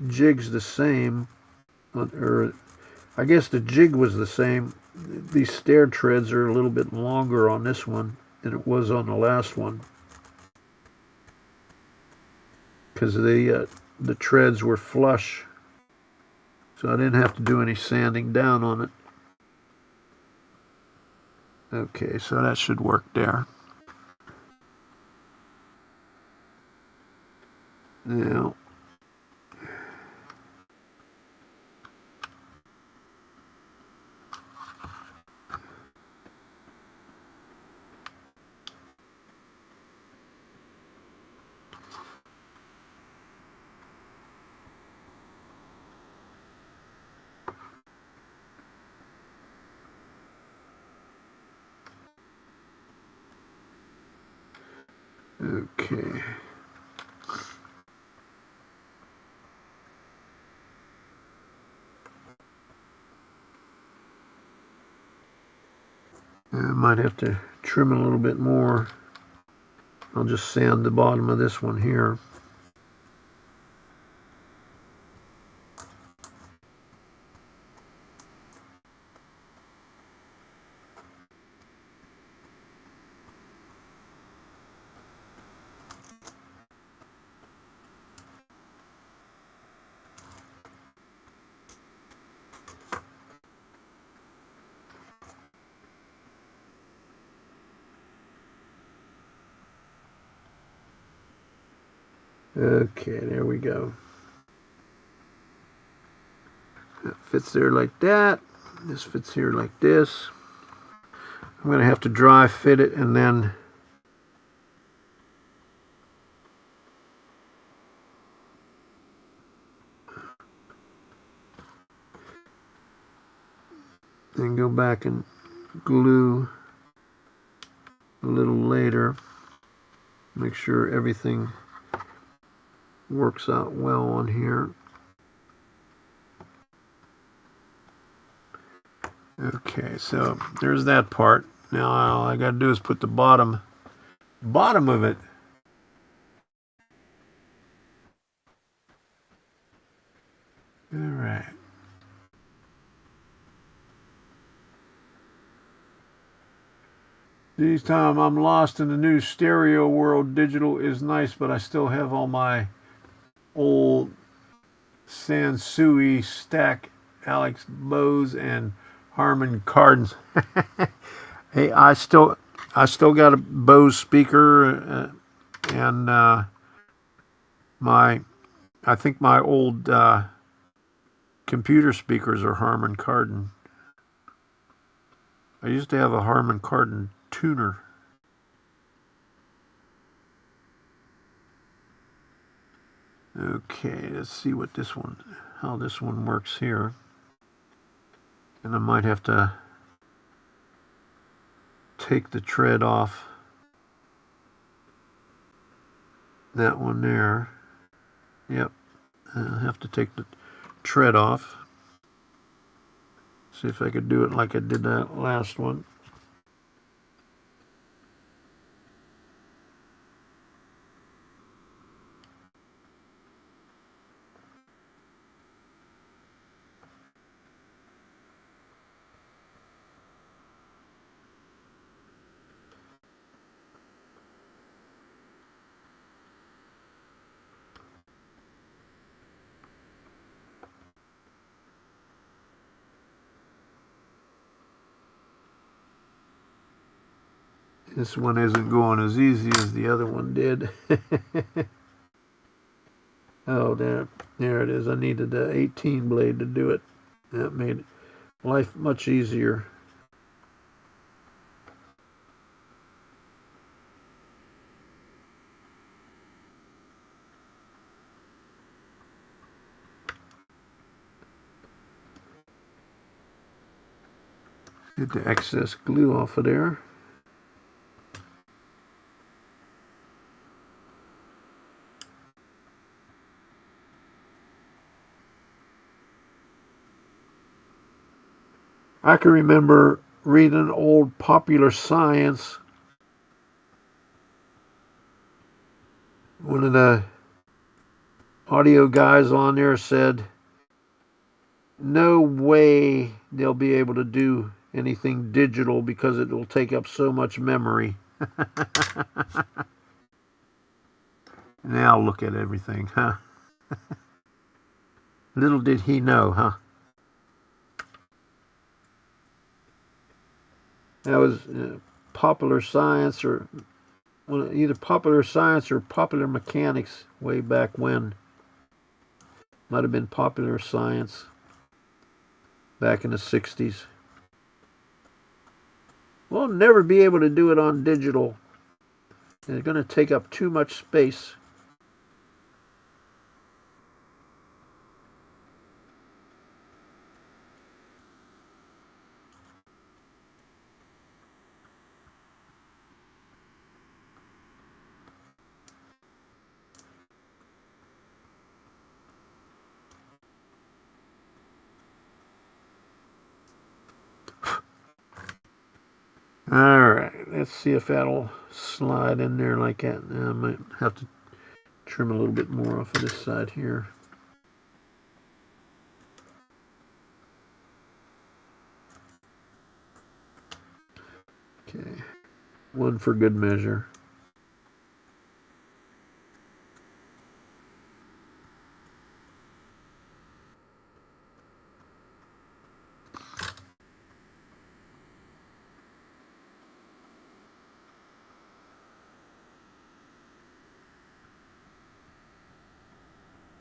S3: jigs the same, or I guess the jig was the same. These stair treads are a little bit longer on this one than it was on the last one, because the treads were flush, so I didn't have to do any sanding down on it. Okay, so that should work there. Now, okay. I might have to trim a little bit more. I'll just sand the bottom of this one here. Okay, there we go. That fits there like that. This fits here like this. I'm going to have to dry fit it and then go back and glue a little later. Make sure everything works out well on here. Okay, so there's that part. Now all I gotta do is put the bottom of it. All right. This time I'm lost in the new stereo world. Digital is nice, but I still have all my old Sansui stack Alex Bose and Harman Kardons. Hey, I still got a Bose speaker and I think my old computer speakers are Harman Kardon. I used to have a Harman Kardon tuner. Okay, let's see what how this one works here. And I might have to take the tread off that one there. Yep, I'll have to take the tread off. See if I could do it like I did that last one. This one isn't going as easy as the other one did. Oh, there it is. I needed the 18 blade to do it. That made life much easier. Get the excess glue off of there. I can remember reading old Popular Science. One of the audio guys on there said, no way they'll be able to do anything digital because it will take up so much memory. Now look at everything, huh? Little did he know, huh? That was Popular Science, or either Popular Science or Popular Mechanics way back when. Might have been Popular Science back in the 60s. We'll never be able to do it on digital. It's going to take up too much space. Alright, let's see if that'll slide in there like that. Now I might have to trim a little bit more off of this side here. Okay, one for good measure.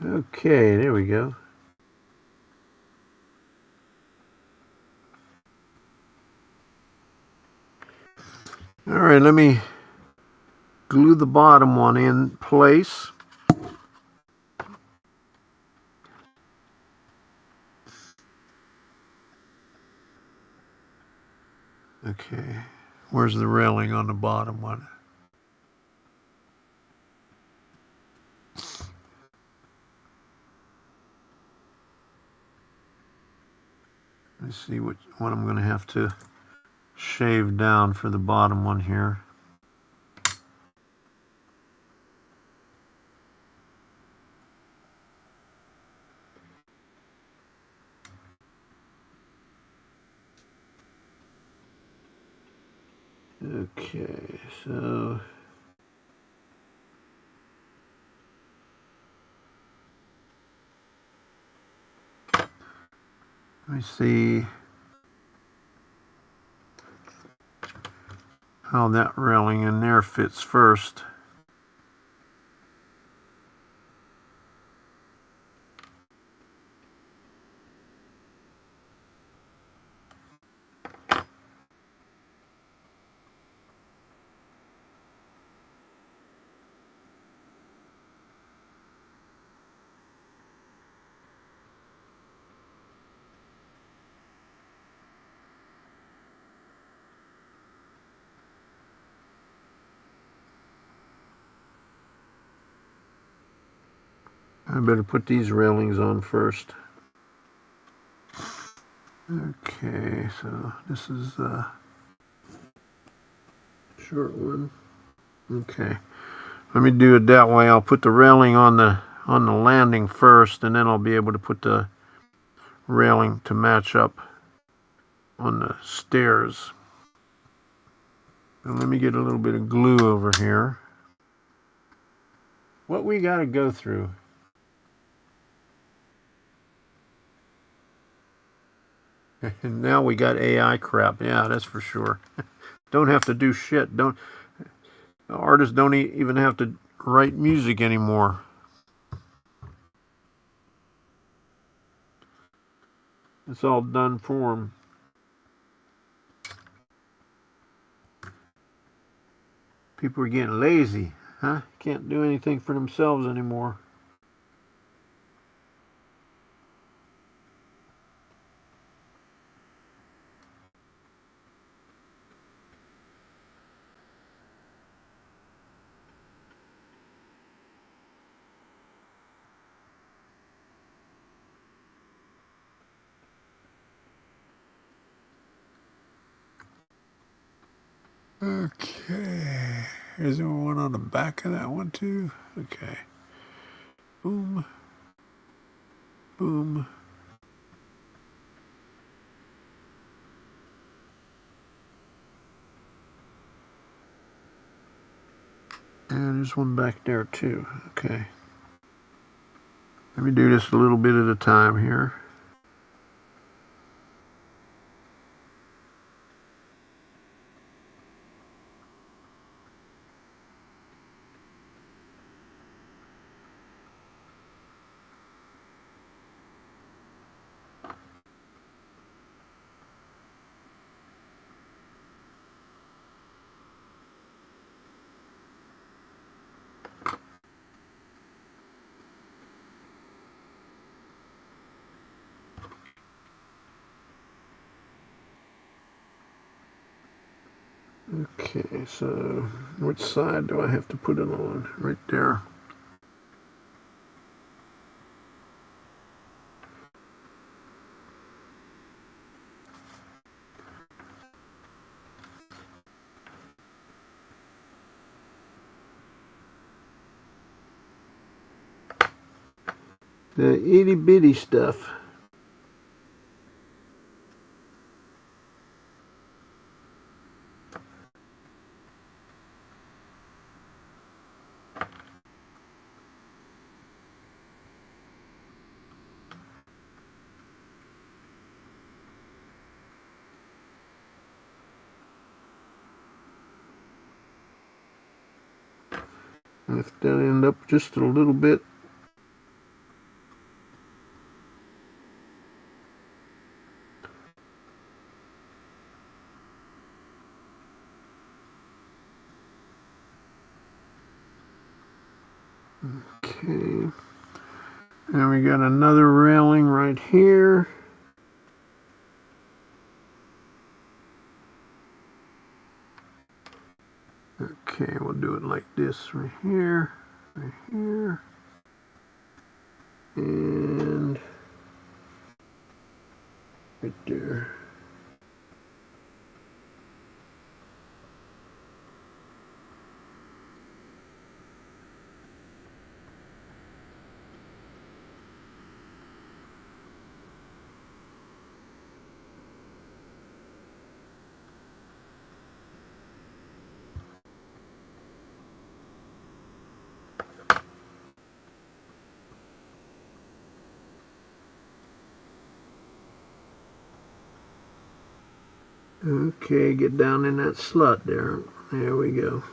S3: Okay, there we go. All right, let me glue the bottom one in place. Okay, where's the railing on the bottom one? Let's see what I'm going to have to shave down for the bottom one here. Okay, so let me see how that railing in there fits first. I better put these railings on first. Okay, so this is a short one. Okay, let me do it that way. I'll put the railing on the landing first, and then I'll be able to put the railing to match up on the stairs. And let me get a little bit of glue over here. What we got to go through. And now we got AI crap. Yeah, that's for sure. don't have to do shit. Artists don't even have to write music anymore. It's all done for them. People are getting lazy, huh? Can't do anything for themselves anymore. Okay. Is there one on the back of that one too? Okay. Boom. Boom. And there's one back there too. Okay. Let me do this a little bit at a time here. Okay, so which side do I have to put it on? Right there. The itty bitty stuff. Lift that end up just a little bit. Okay. And we got another railing right here. Okay, we'll do it like this right here, and right there. Okay, get down in that slot there. There we go.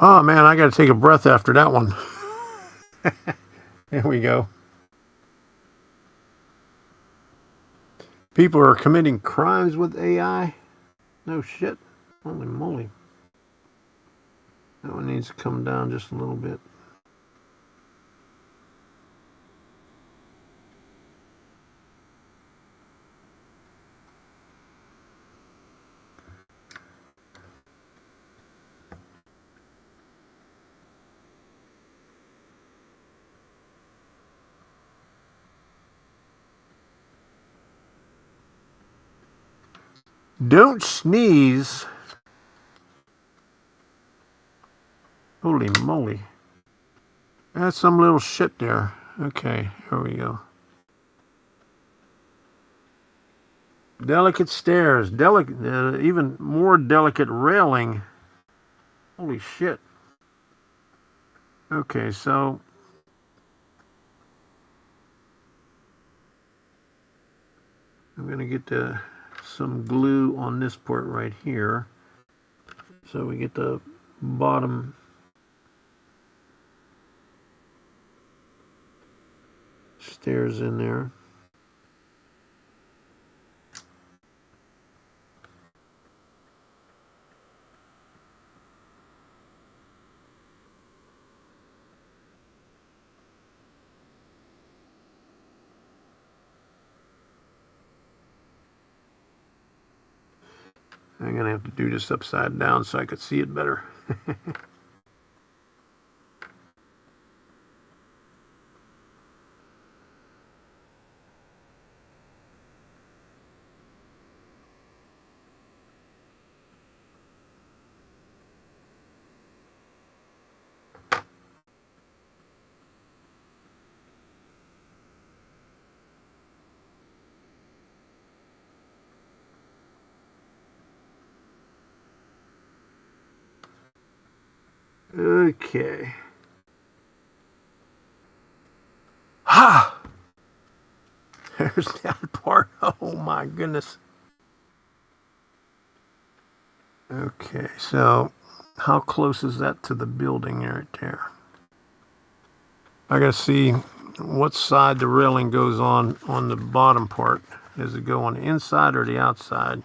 S3: Oh man, I got to take a breath after that one. There we go. People are committing crimes with AI? No shit. Holy moly. That one needs to come down just a little bit. Don't sneeze. Holy moly. That's some little shit there. Okay, here we go. Delicate stairs. Even more delicate railing. Holy shit. Okay, so I'm going to get some glue on this part right here. So we get the bottom stairs in there. I'm going to have to do this upside down so I could see it better. Okay. Ha! There's that part. Oh my goodness. Okay, so how close is that to the building right there? I gotta see what side the railing goes on the bottom part. Does it go on the inside or the outside?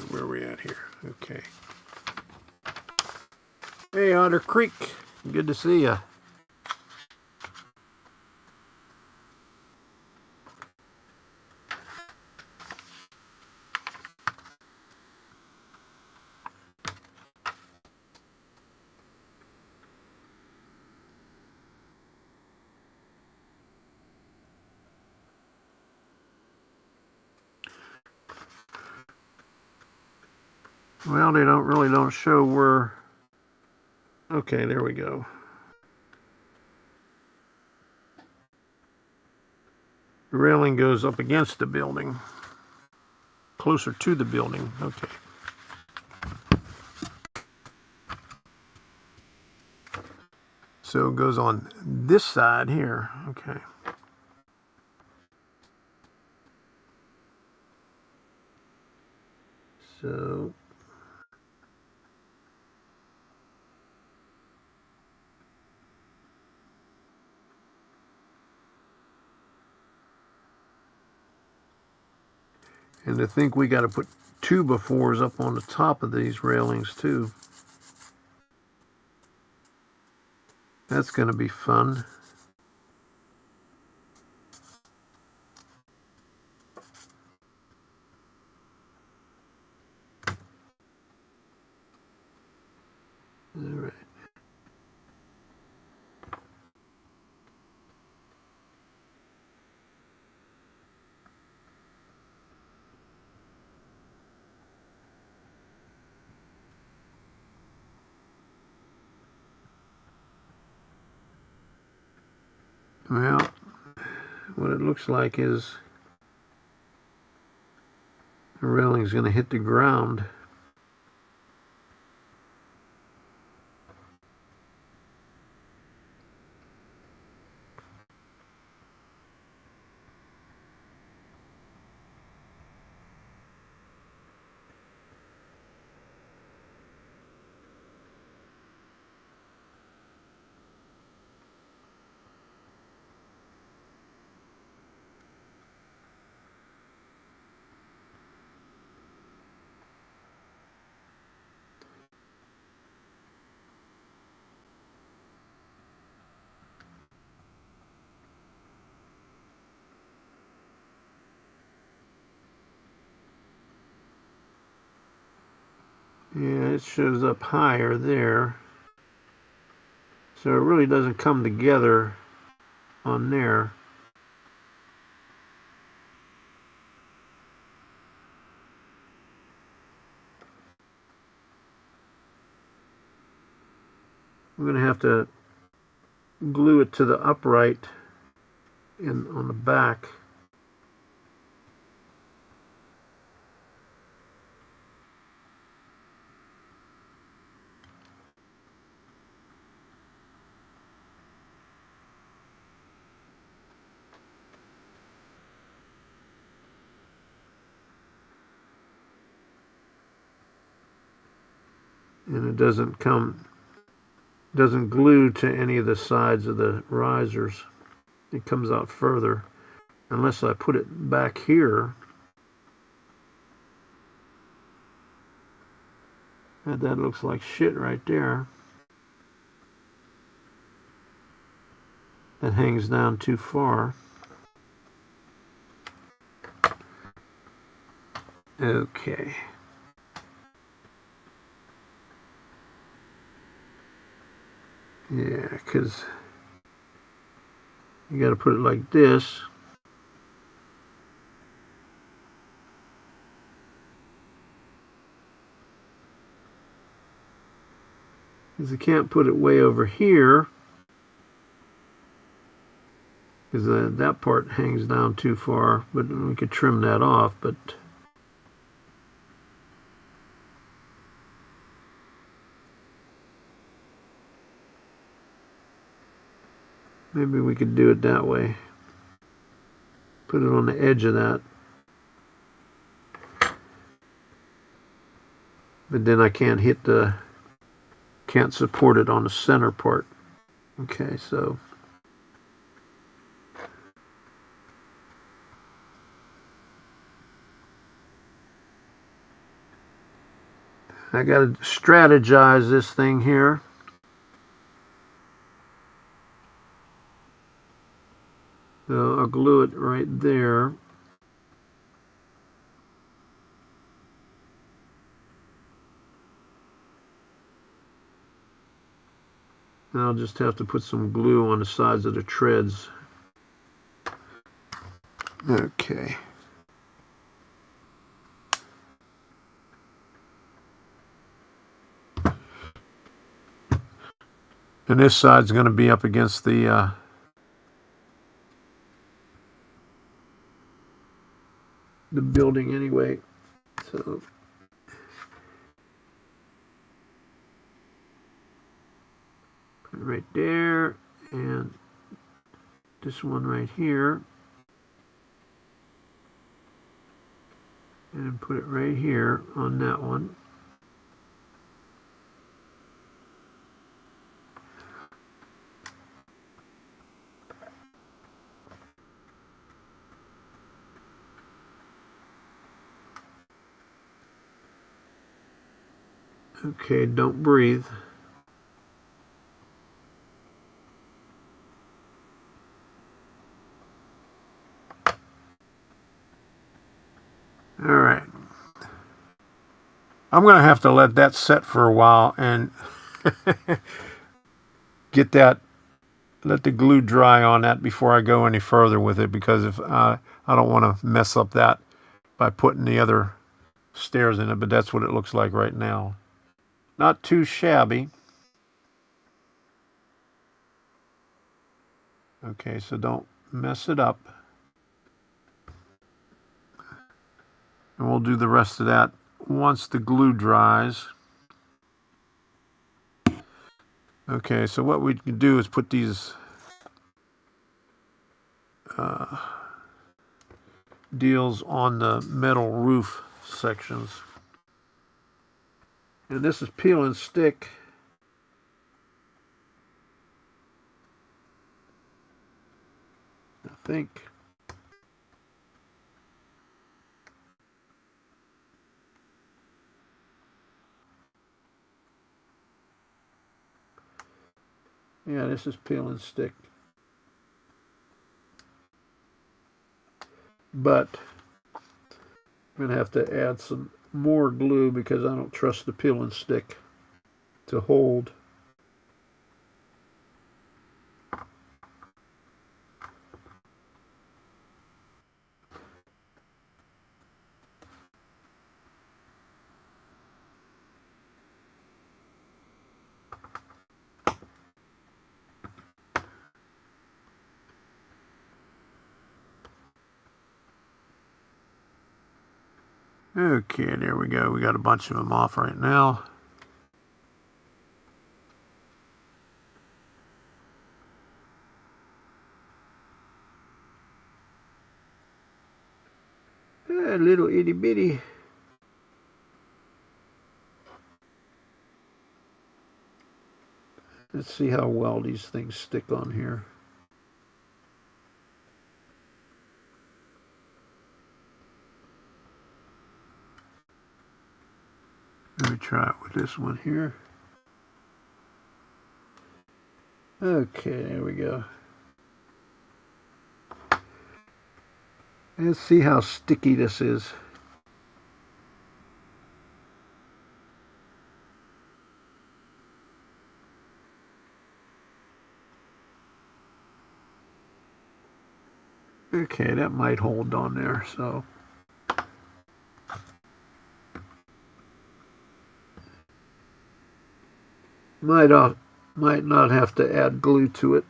S3: Where are we at here? Okay. Hey, Otter Creek. Good to see ya. Well, they don't show where. Okay, there we go. The railing goes up against the building, closer to the building. Okay. So it goes on this side here. Okay. So and I think we got to put 2x4s up on the top of these railings too. That's going to be fun. All right. Well, what it looks like is the railing's going to hit the ground. Yeah, it shows up higher there. So it really doesn't come together on there. I'm going to have to glue it to the upright on the back. And it doesn't glue to any of the sides of the risers. It comes out further unless I put it back here. And that looks like shit right there. That hangs down too far. Okay. Yeah, because you got to put it like this. Because you can't put it way over here. Because that part hangs down too far. But we could trim that off. But maybe we could do it that way. Put it on the edge of that. But then I can't support it on the center part. Okay, so I got to strategize this thing here. So I'll glue it right there. And I'll just have to put some glue on the sides of the treads. Okay. And this side's going to be up against the building anyway. So put it right there, and this one right here, and put it right here on that one. Okay, don't breathe. All right. I'm going to have to let that set for a while and let the glue dry on that before I go any further with it, because if I don't want to mess up that by putting the other stairs in it, but that's what it looks like right now. Not too shabby. Okay, so don't mess it up. And we'll do the rest of that once the glue dries. Okay, so what we can do is put these deals on the metal roof sections. And this is peel and stick. I think. Yeah, this is peel and stick. But I'm going to have to add some more glue because I don't trust the peel and stick to hold. Okay, there we go. We got a bunch of them off right now. A little itty bitty. Let's see how well these things stick on here. Let me try it with this one here. Okay, there we go. Let's see how sticky this is. Okay, that might hold on there, so. Might not have to add glue to it.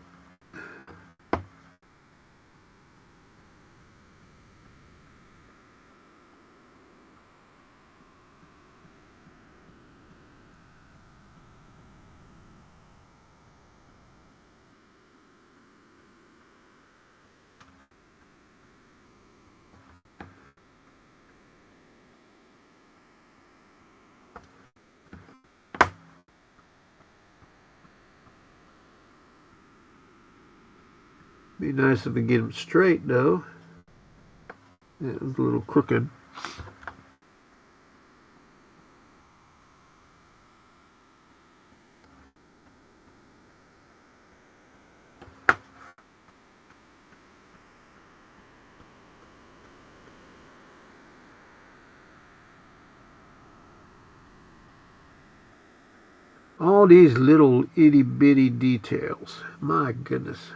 S3: Be nice if we get them straight, though. It was a little crooked. All these little itty bitty details. My goodness.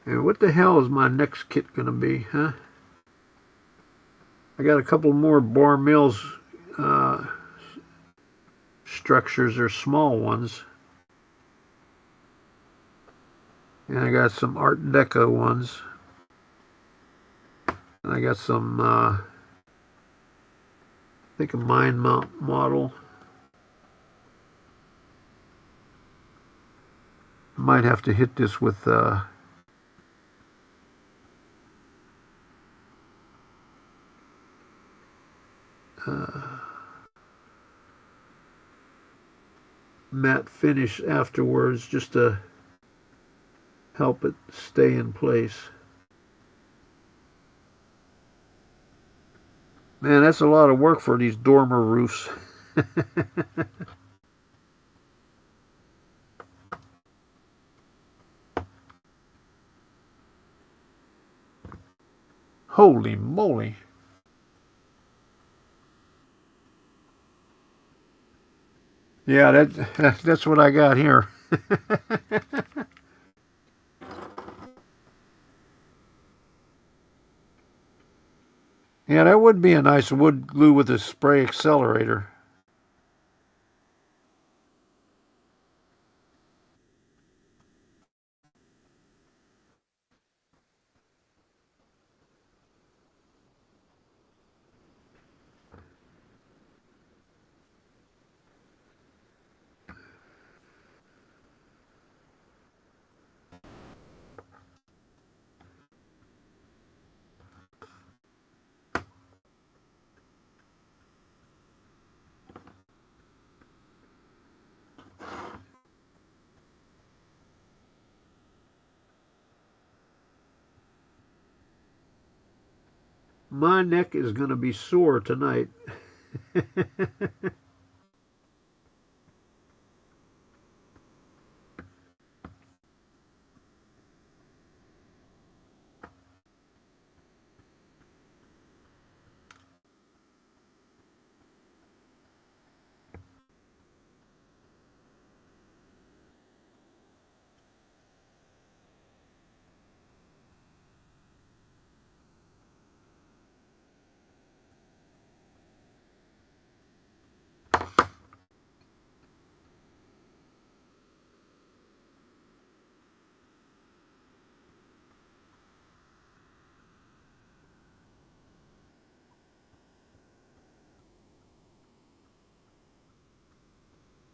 S3: And what the hell is my next kit going to be, huh? I got a couple more bar mills structures, or small ones. And I got some Art Deco ones. And I got some, I think a mind mount model. Might have to hit this with matte finish afterwards, just to help it stay in place. Man, that's a lot of work for these dormer roofs. Holy moly. Yeah, that's what I got here. Yeah, that would be a nice wood glue with a spray accelerator. My neck is going to be sore tonight.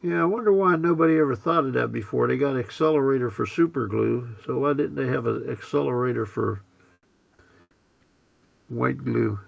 S3: Yeah, I wonder why nobody ever thought of that before. They got an accelerator for super glue, so why didn't they have an accelerator for white glue?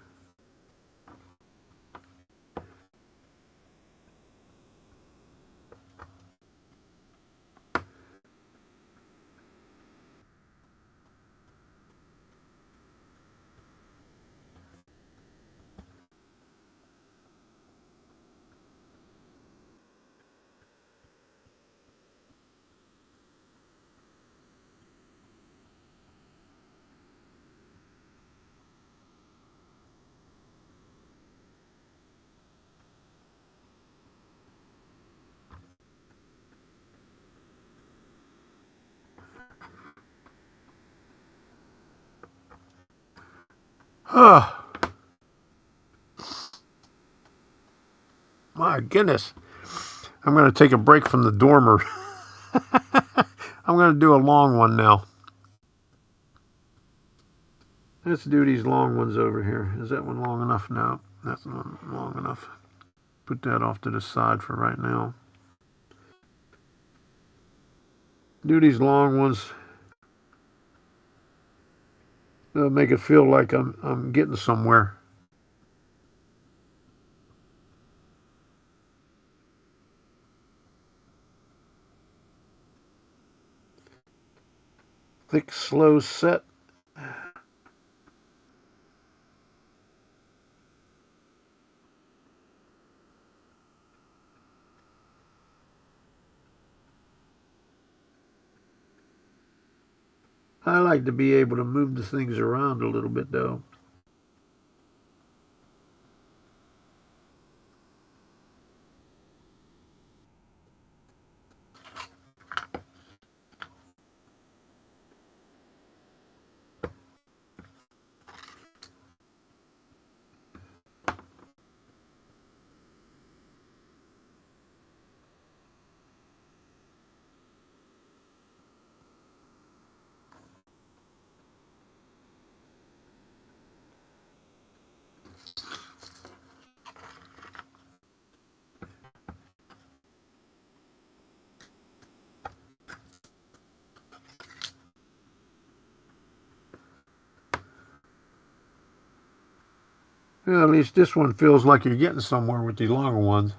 S3: Oh, my goodness. I'm going to take a break from the dormer. I'm going to do a long one now. Let's do these long ones over here. Is that one long enough? No, that's not long enough. Put that off to the side for right now. Do these long ones. It'll make it feel like I'm getting somewhere. Thick, slow set. I like to be able to move the things around a little bit though. Well, at least this one feels like you're getting somewhere with the longer ones.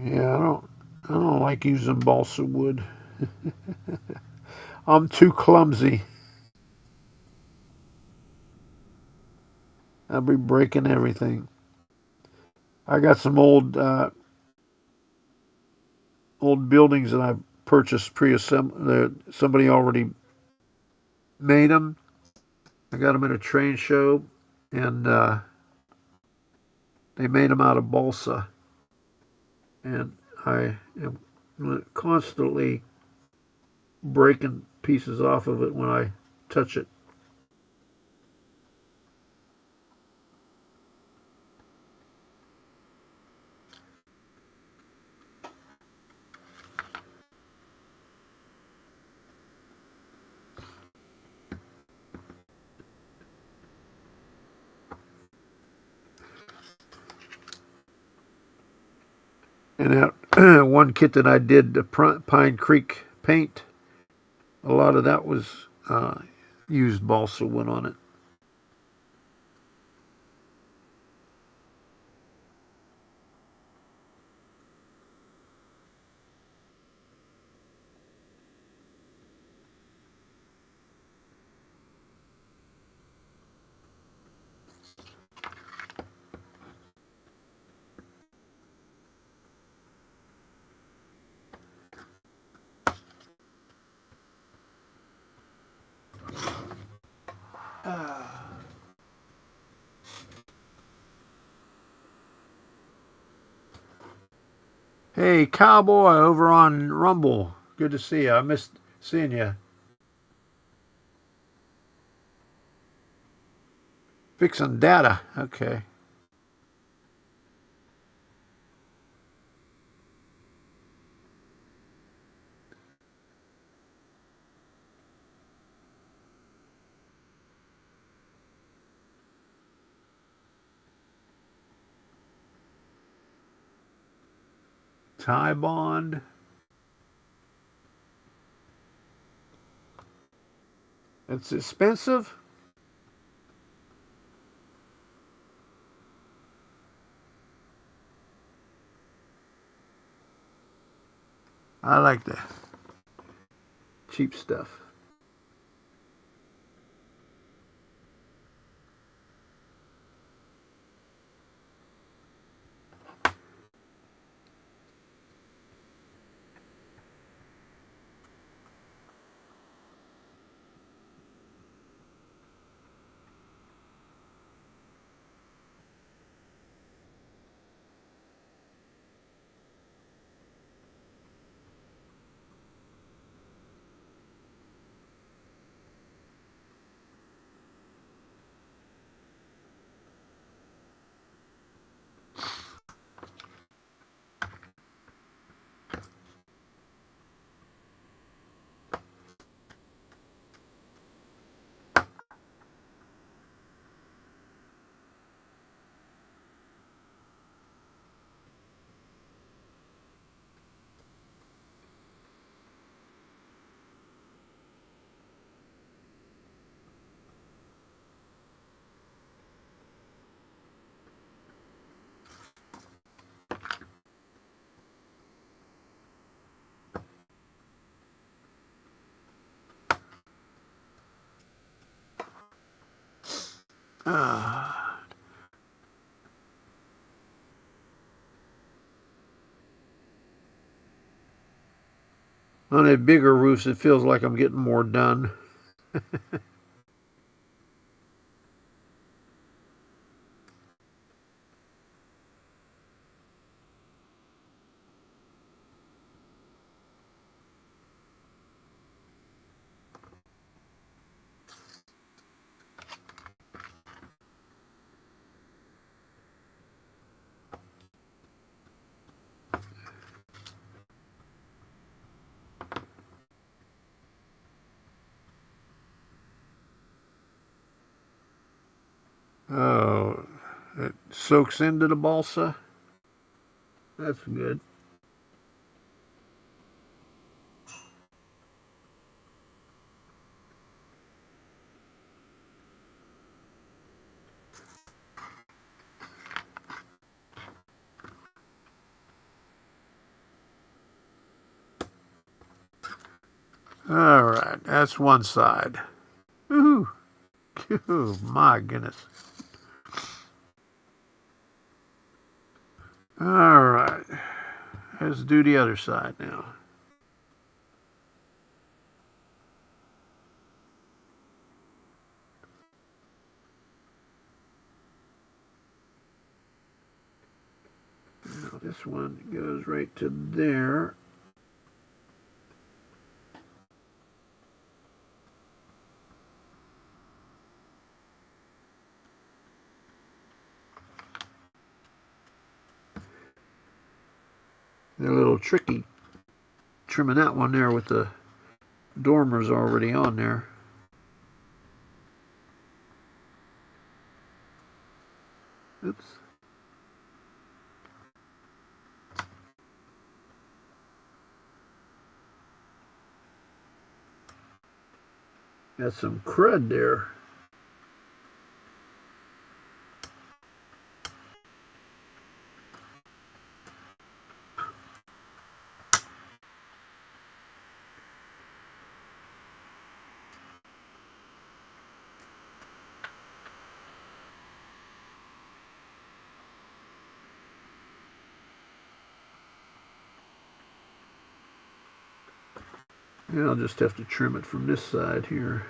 S3: Yeah, I don't like using balsa wood. I'm too clumsy. I'll be breaking everything. I got some old buildings that I purchased pre-assembled. Somebody already made them. I got them at a train show, and they made them out of balsa. And I am constantly breaking pieces off of it when I touch it. And that one kit that I did, the Pine Creek paint, a lot of that was used balsa wood on it. Hey, Cowboy over on Rumble. Good to see you. I missed seeing you. Fixing data. Okay. tie bond. It's expensive. I like the cheap stuff. On a bigger roofs, it feels like I'm getting more done. Oh, it soaks into the balsa. That's good. All right, that's one side. Woohoo! Oh, my goodness. All right, let's do the other side now. Now this one goes right to there. They're a little tricky trimming that one there with the dormers already on there. Oops. Got some crud there. And I'll just have to trim it from this side here.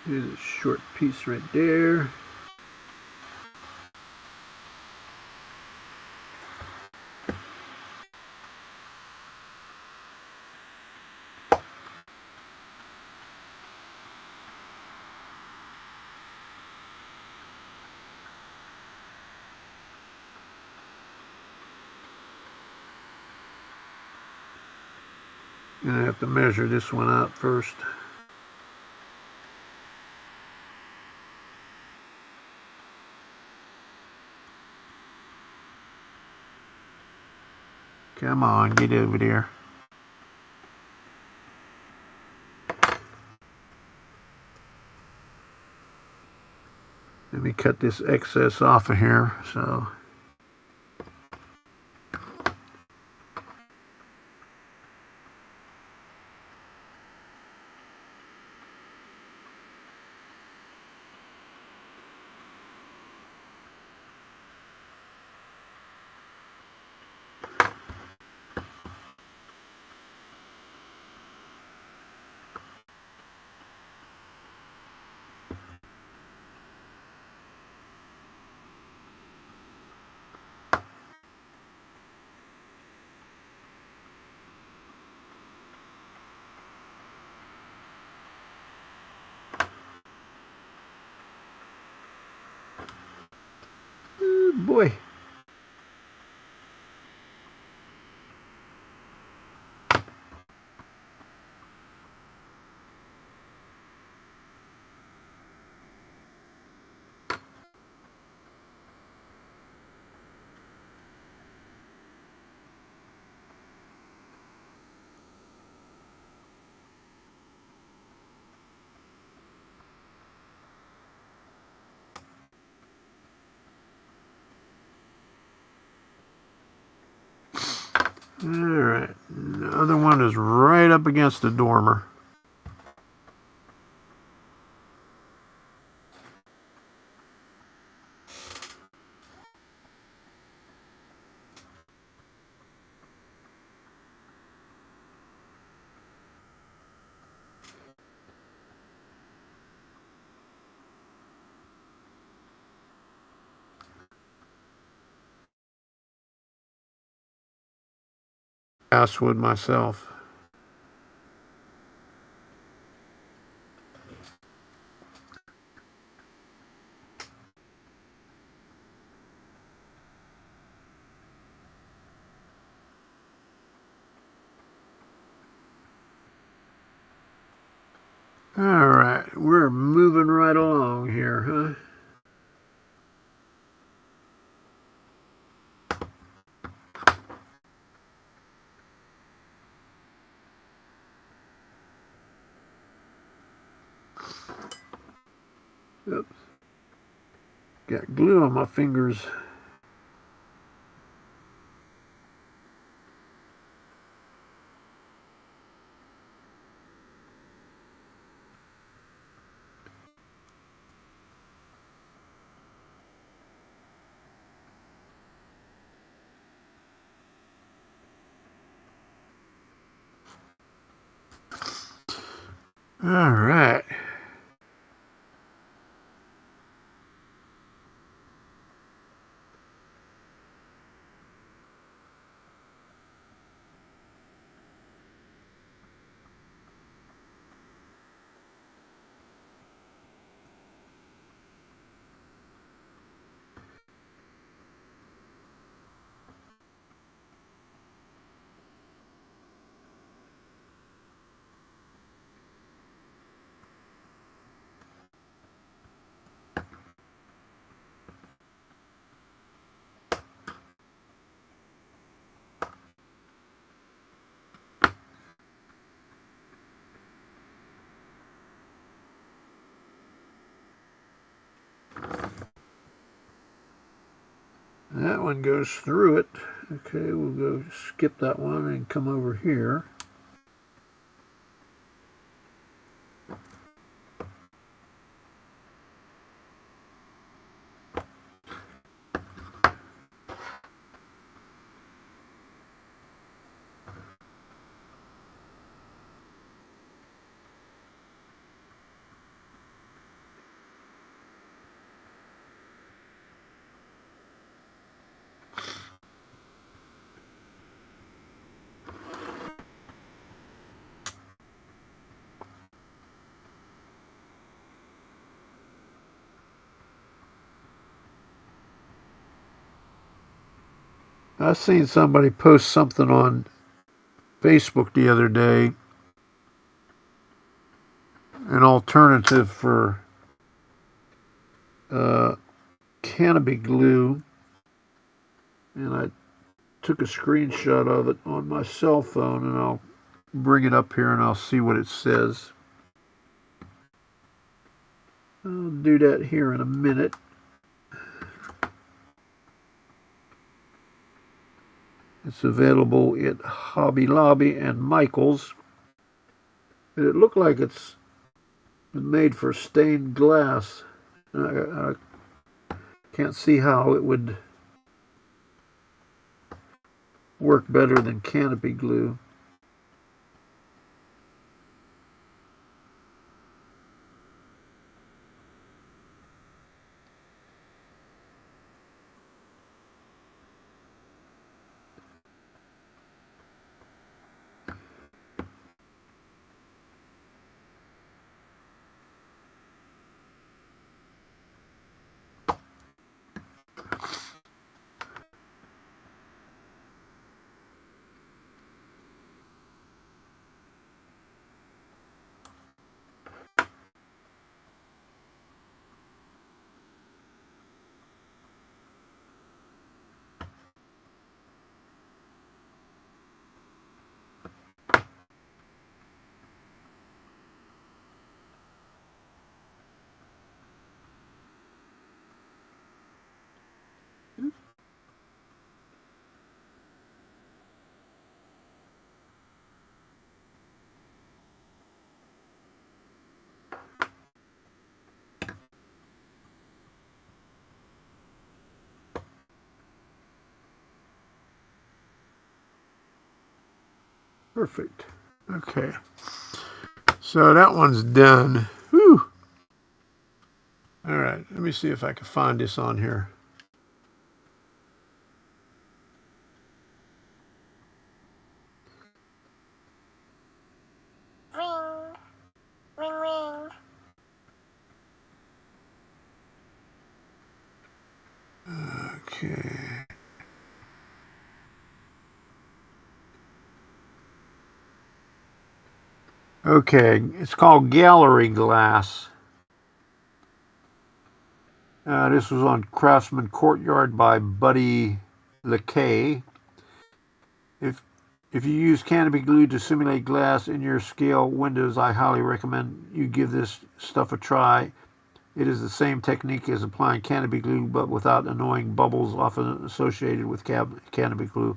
S3: Here's a short piece right there. Gonna have to measure this one out first. Come on, get over there. Let me cut this excess off of here. So boy. All right, the other one is right up against the dormer. Basswood myself. All right, we're moving right along here, huh? Oops. Got glue on my fingers. All right. That one goes through it. Okay, we'll go skip that one and come over here. I seen somebody post something on Facebook the other day an alternative for canopy glue, and I took a screenshot of it on my cell phone, and I'll bring it up here and I'll see what it says. I'll do that here in a minute. It's available at Hobby Lobby and Michael's. It looked like it's been made for stained glass. I can't see how it would work better than canopy glue. Perfect. Okay. So that one's done. Whew. All right. Let me see if I can find this on here.
S4: Ring. Ring, ring.
S3: Okay. Okay, it's called Gallery Glass. This was on Craftsman Courtyard by Buddy LeKay. If you use canopy glue to simulate glass in your scale windows, I highly recommend you give this stuff a try. It is the same technique as applying canopy glue, but without annoying bubbles often associated with canopy glue.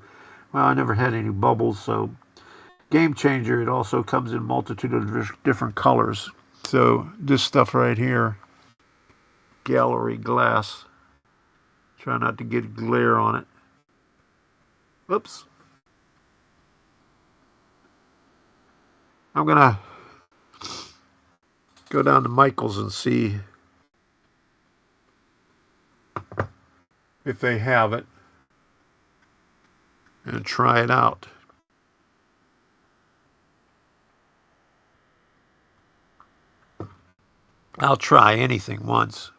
S3: Well, I never had any bubbles, so game changer. It also comes in a multitude of different colors. So this stuff right here, Gallery Glass. Try not to get glare on it. Oops. I'm gonna go down to Michael's and see if they have it and try it out. I'll try anything once.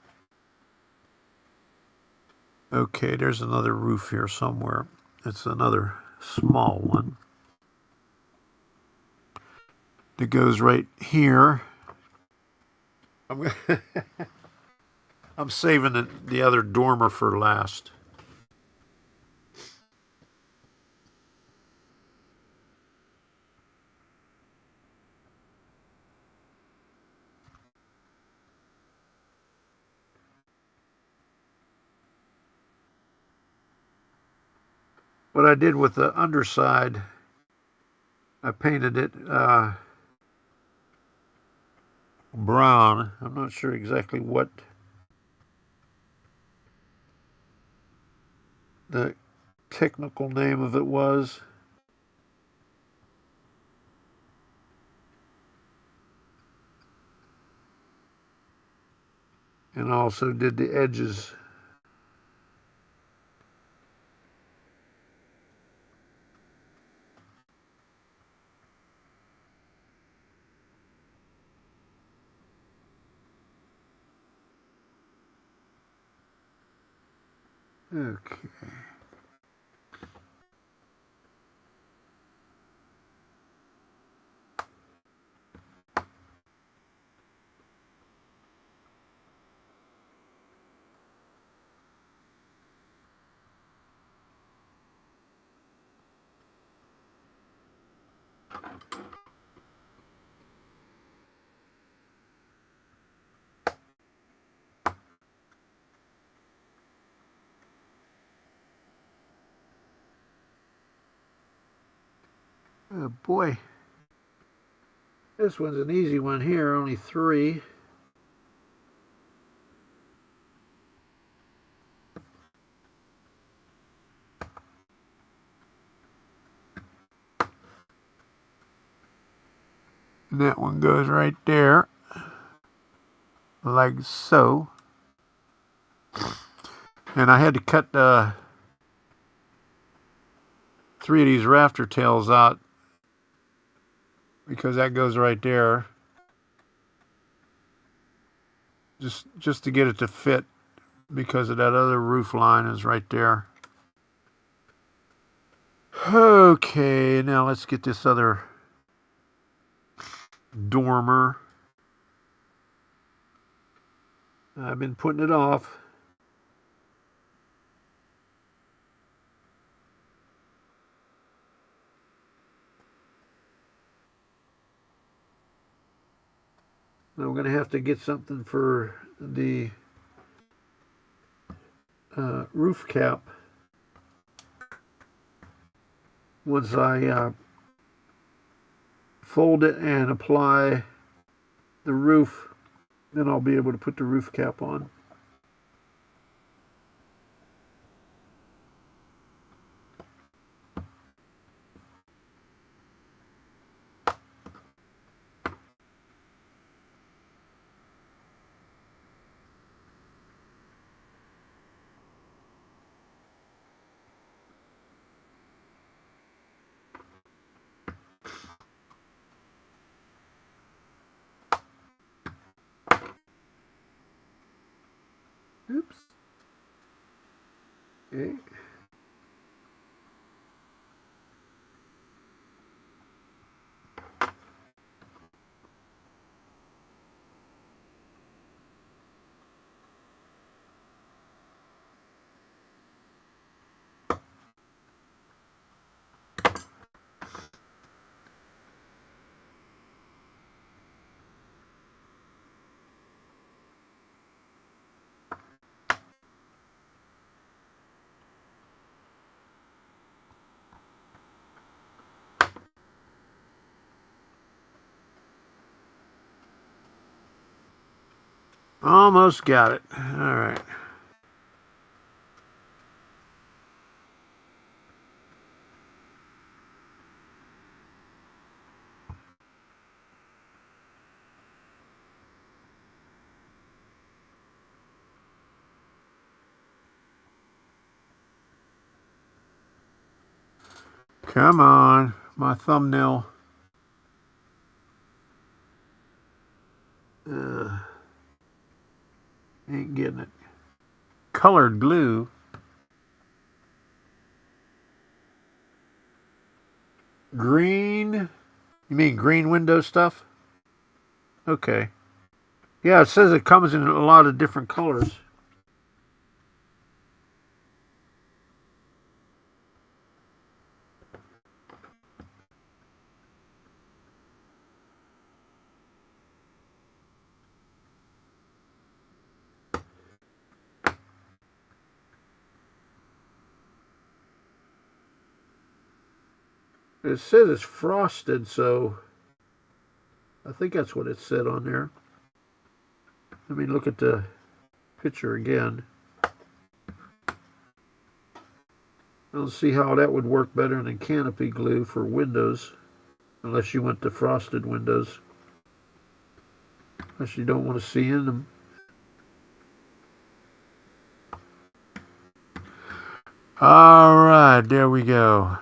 S3: Okay, there's another roof here somewhere. It's another small one that goes right here. I'm saving the other dormer for last. What I did with the underside, I painted it brown. I'm not sure exactly what the technical name of it was. And also did the edges. Okay. Oh boy. This one's an easy one here, only 3. And that one goes right there, like so. And I had to cut 3 of these rafter tails out because that goes right there. Just to get it to fit because of that other roof line is right there. Okay, now let's get this other dormer. I've been putting it off. I'm going to have to get something for the roof cap once I fold it and apply the roof. Then I'll be able to put the roof cap on. Oops. Okay. Almost got it. All right. Come on, my thumbnail. Ain't getting it. Colored glue. Green. You mean green window stuff? Okay. Yeah, it says it comes in a lot of different colors. It says it's frosted, so I think that's what it said on there. Let me look at the picture again. I don't see how that would work better than canopy glue for windows, unless you went to frosted windows. Unless you don't want to see in them. All right, there we go.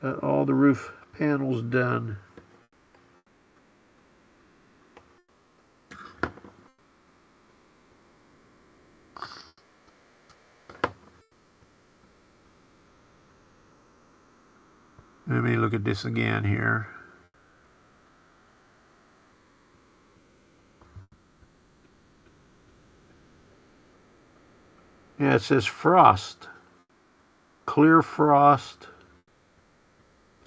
S3: Got all the roof panels done. Let me look at this again here. Yeah, it says frost. Clear frost.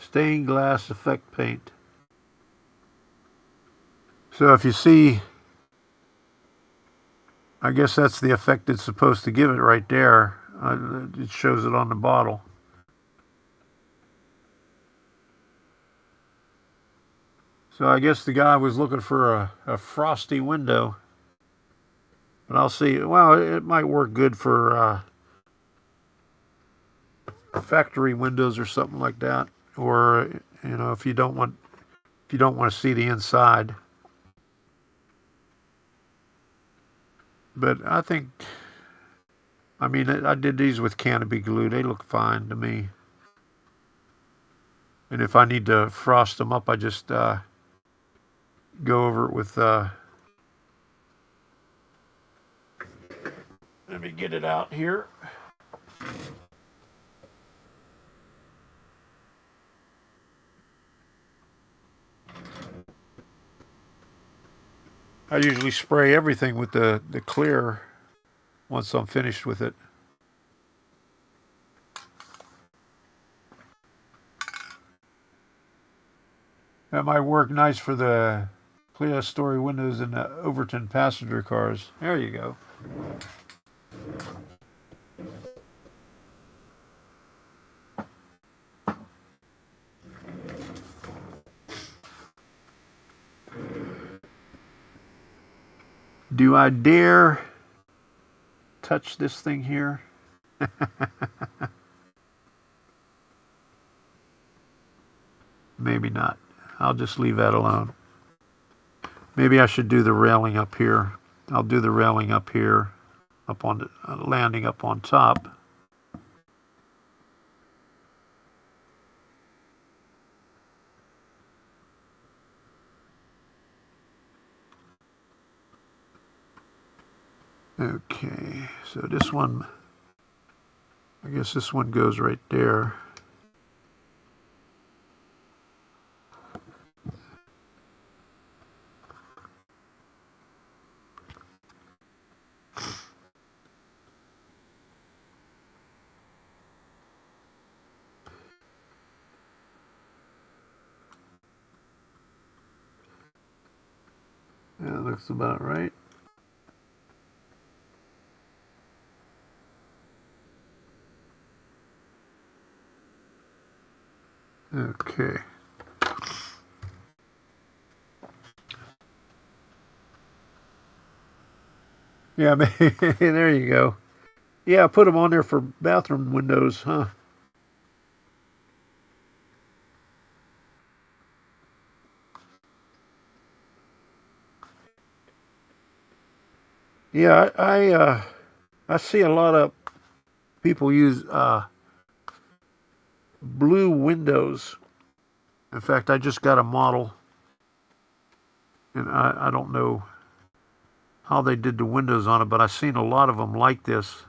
S3: Stained glass effect paint. So if you see, I guess that's the effect it's supposed to give it right there. It shows it on the bottle. So I guess the guy was looking for a frosty window. But I'll see. Well, it might work good for factory windows or something like that. Or, you know, if you don't want to see the inside. But I think, I mean, I did these with canopy glue. They look fine to me. And if I need to frost them up, I just go over it with, let me get it out here. I usually spray everything with the clear once I'm finished with it. That might work nice for the clear-story windows in the Overton passenger cars. There you go. Do I dare touch this thing here? Maybe not. I'll just leave that alone. Maybe I should do the railing up here. I'll do the railing up here, up on the landing up on top. Okay, so this one, I guess this one goes right there. That looks about right. Okay. Yeah, there you go. Yeah, put them on there for bathroom windows, huh? Yeah, I see a lot of people use blue windows. In fact, I just got a model, and I don't know how they did the windows on it, but I've seen a lot of them like this,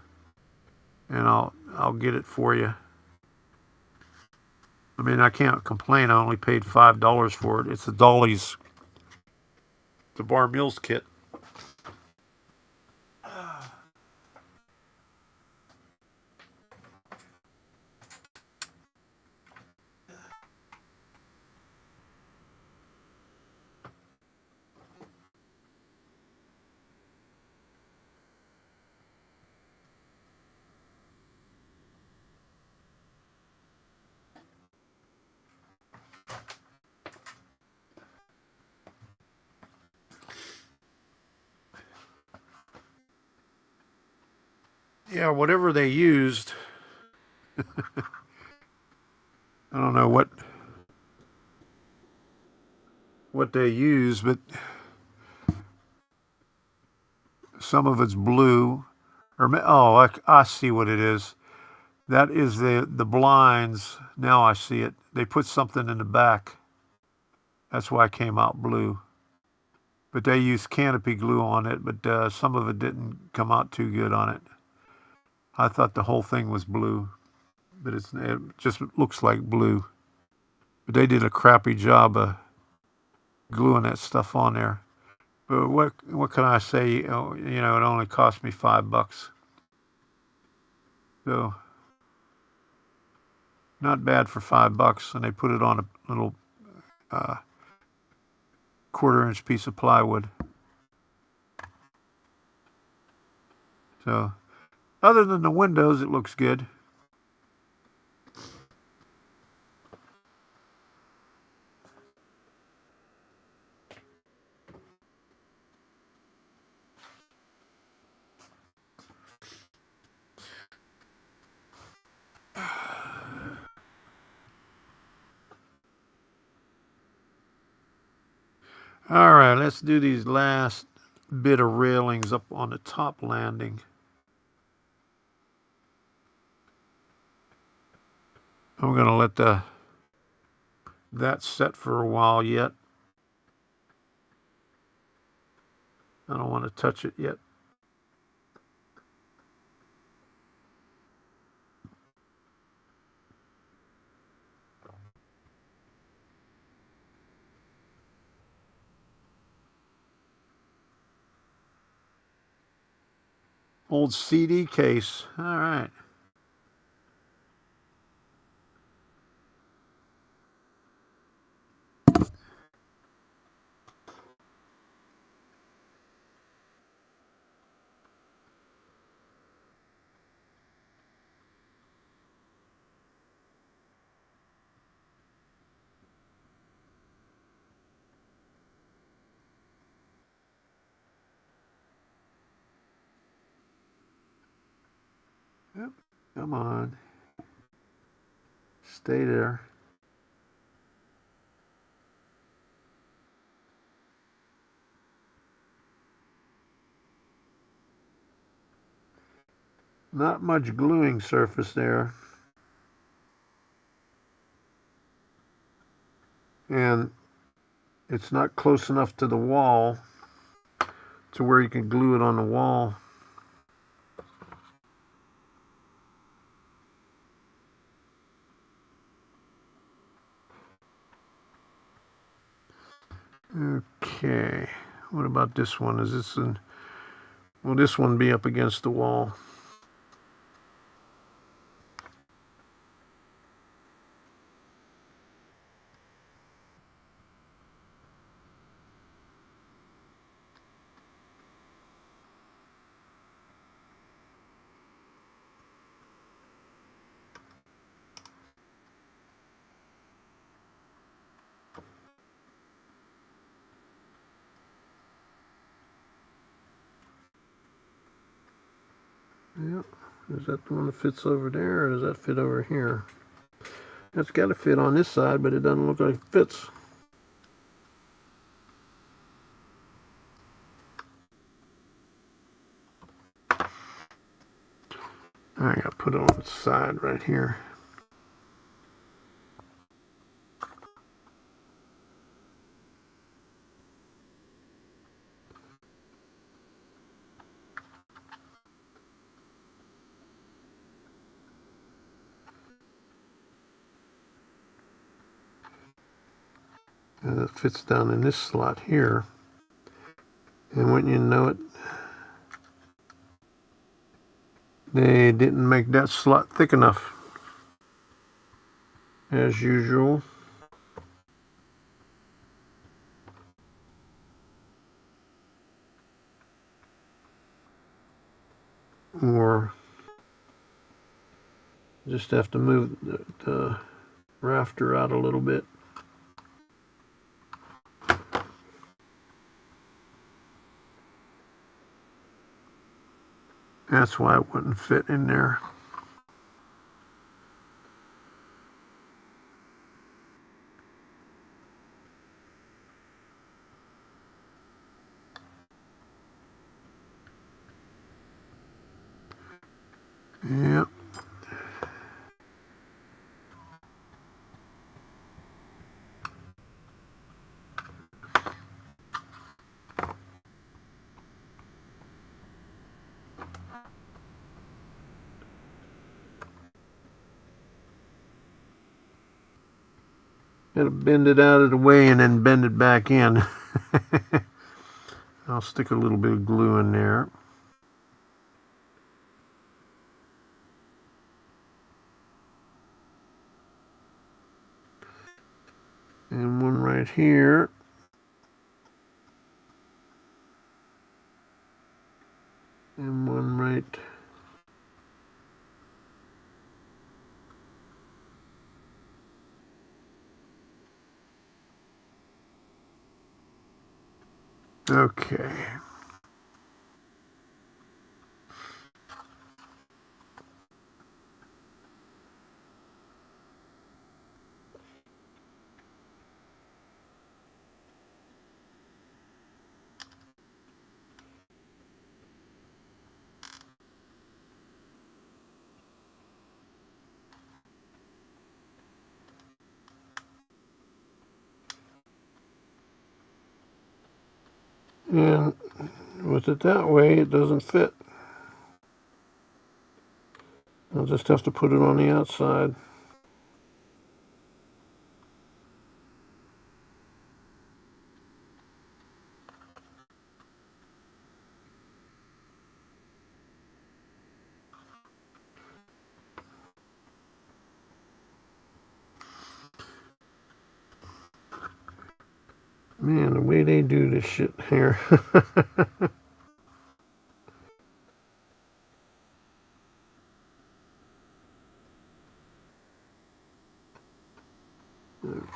S3: and I'll get it for you. I mean, I can't complain. I only paid $5 for it. It's the Dolly's, the Bar Mills kit. Yeah, whatever they used, I don't know what they use, but some of it's blue, or oh, I see what it is. That is the blinds. Now I see it. They put something in the back. That's why it came out blue. But they used canopy glue on it, but some of it didn't come out too good on it. I thought the whole thing was blue, but it just looks like blue. But they did a crappy job of gluing that stuff on there. But what can I say? You know, it only cost me $5. So Not bad for $5, and they put it on a little 1/4-inch piece of plywood. So, other than the windows, it looks good. All right, let's do these last bit of railings up on the top landing. I'm going to let that set for a while yet. I don't want to touch it yet. Old CD case. All right. Yep. Come on. Stay there. Not much gluing surface there. And it's not close enough to the wall to where you can glue it on the wall. Okay, what about this one? Is this in, will this one be up against the wall? Yep. Is that the one that fits over there, or does that fit over here? That's got to fit on this side, but it doesn't look like it fits. I got to put it on the side right here. And it fits down in this slot here. And wouldn't you know it, they didn't make that slot thick enough. As usual. Or just have to move the rafter out a little bit. That's why it wouldn't fit in there. Yep. Gotta bend it out of the way and then bend it back in. I'll stick a little bit of glue in there. And one right here. And one right. Okay. And with it that way, it doesn't fit. I'll just have to put it on the outside. Man, the way they do this shit here.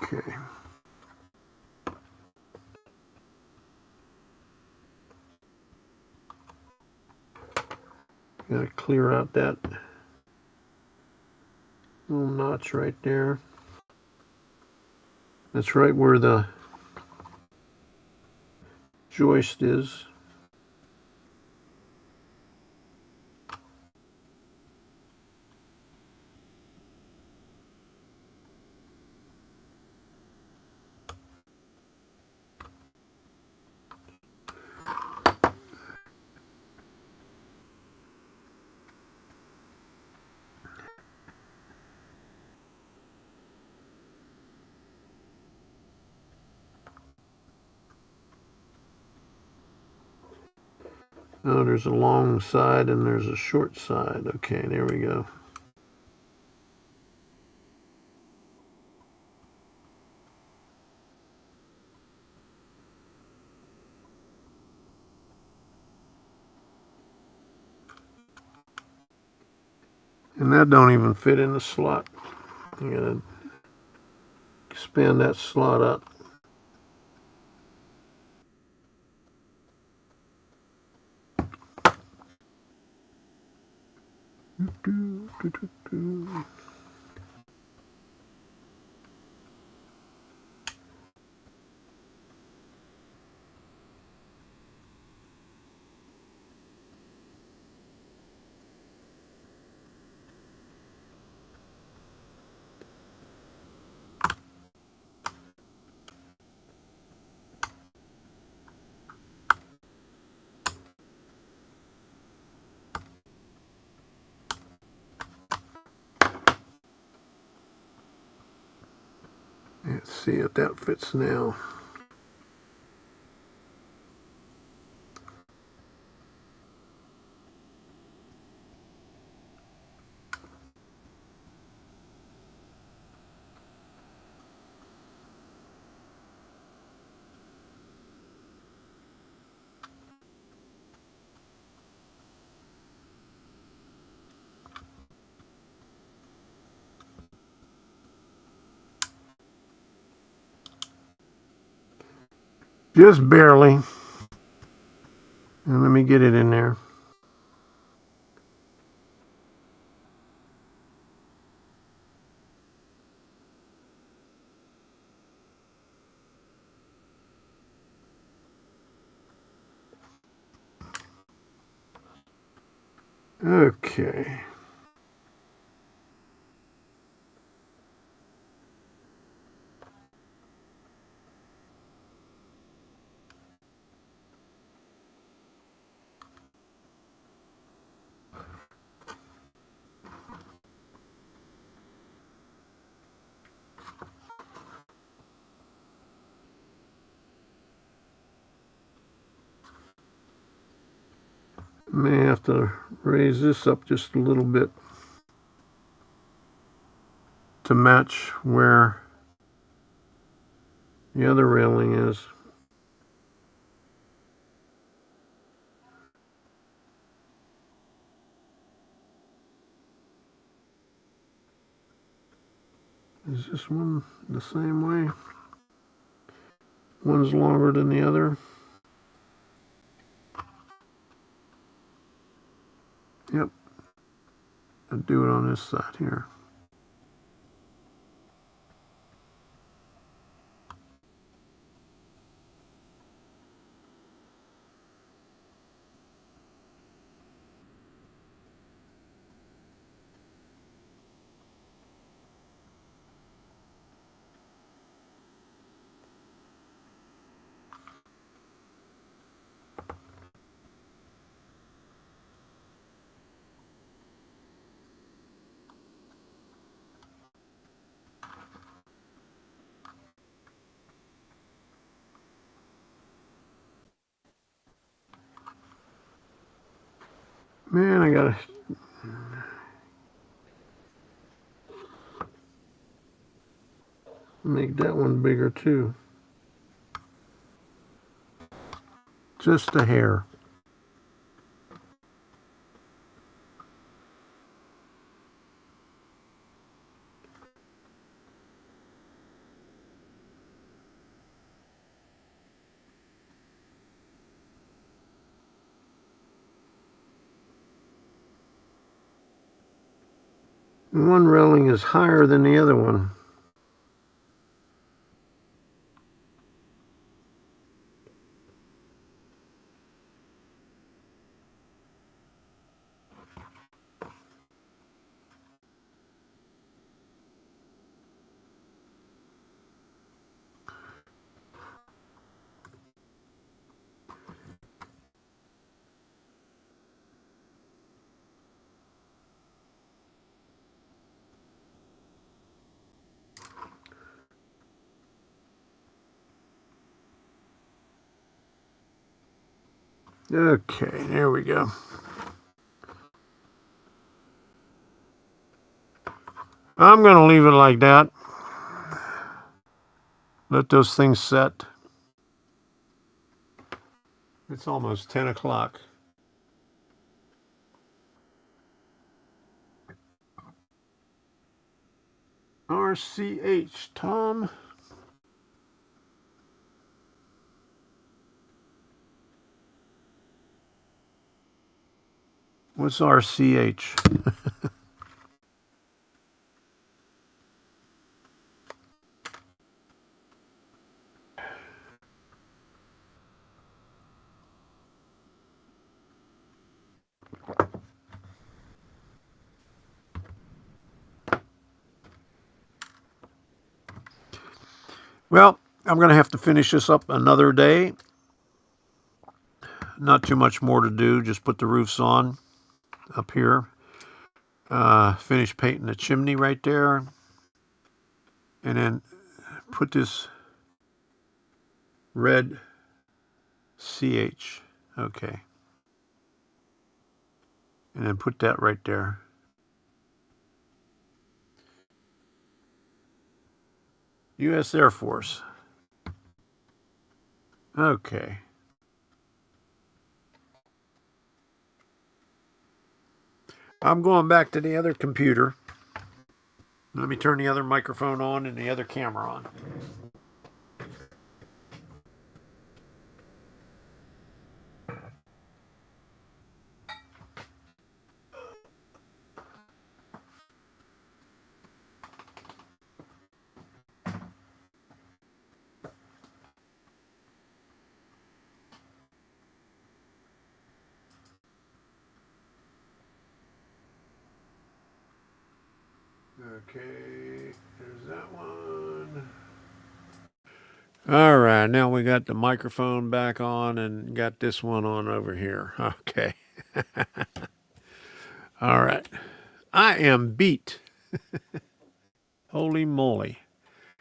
S3: Okay. Gotta clear out that little notch right there. That's right where the joist is. Oh, there's a long side and there's a short side. Okay, there we go. And that don't even fit in the slot. You gotta expand that slot up. Let's see if that fits now. Just barely. And let me get it in there. Okay. May have to raise this up just a little bit to match where The other railing is. Is this one the same way? One's longer than the other. Yep. I'll do it on this side here. Man, I gotta make that one bigger too. Just a hair. One railing is higher than the other one. Okay, there we go. I'm going to leave it like that. Let those things set. It's almost 10 o'clock. RCH, Tom. What's RCH? Well, I'm going to have to finish this up another day. Not too much more to do. Just put the roofs on up here. Finish painting the chimney right there. And then put this red CH. Okay. And then put that right there. U.S. Air Force. Okay. I'm going back to the other computer. Let me turn the other microphone on and the other camera on. Okay, there's that one. All right, now we got the microphone back on and got this one on over here. Okay. All right. I am beat. Holy moly.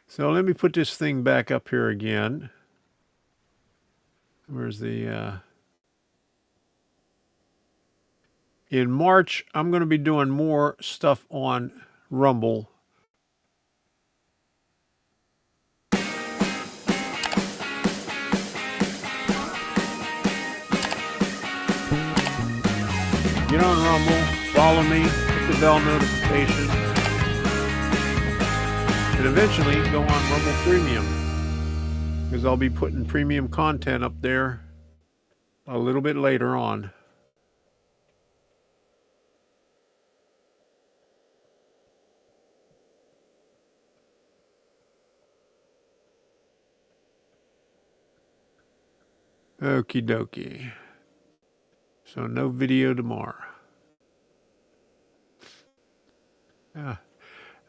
S3: So let me put this thing back up here again. Where's the... In March, I'm going to be doing more stuff on Rumble. Get on Rumble, follow me, hit the bell notification, and eventually go on Rumble Premium, because I'll be putting premium content up there a little bit later on. Okie dokie. So no video tomorrow. Yeah.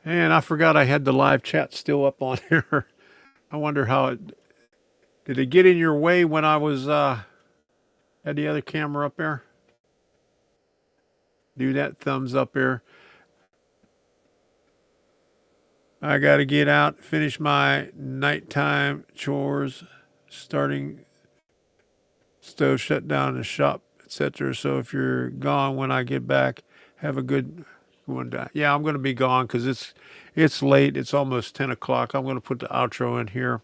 S3: And I forgot I had the live chat still up on here. I wonder how it... Did it get in your way when I was had the other camera up there? Do that thumbs up there. I got to get out, finish my nighttime chores, starting stove shut down the shop, etc. So if you're gone when I get back, have a good one. Yeah, I'm going to be gone because it's late. It's almost 10 o'clock. I'm going to put the outro in here.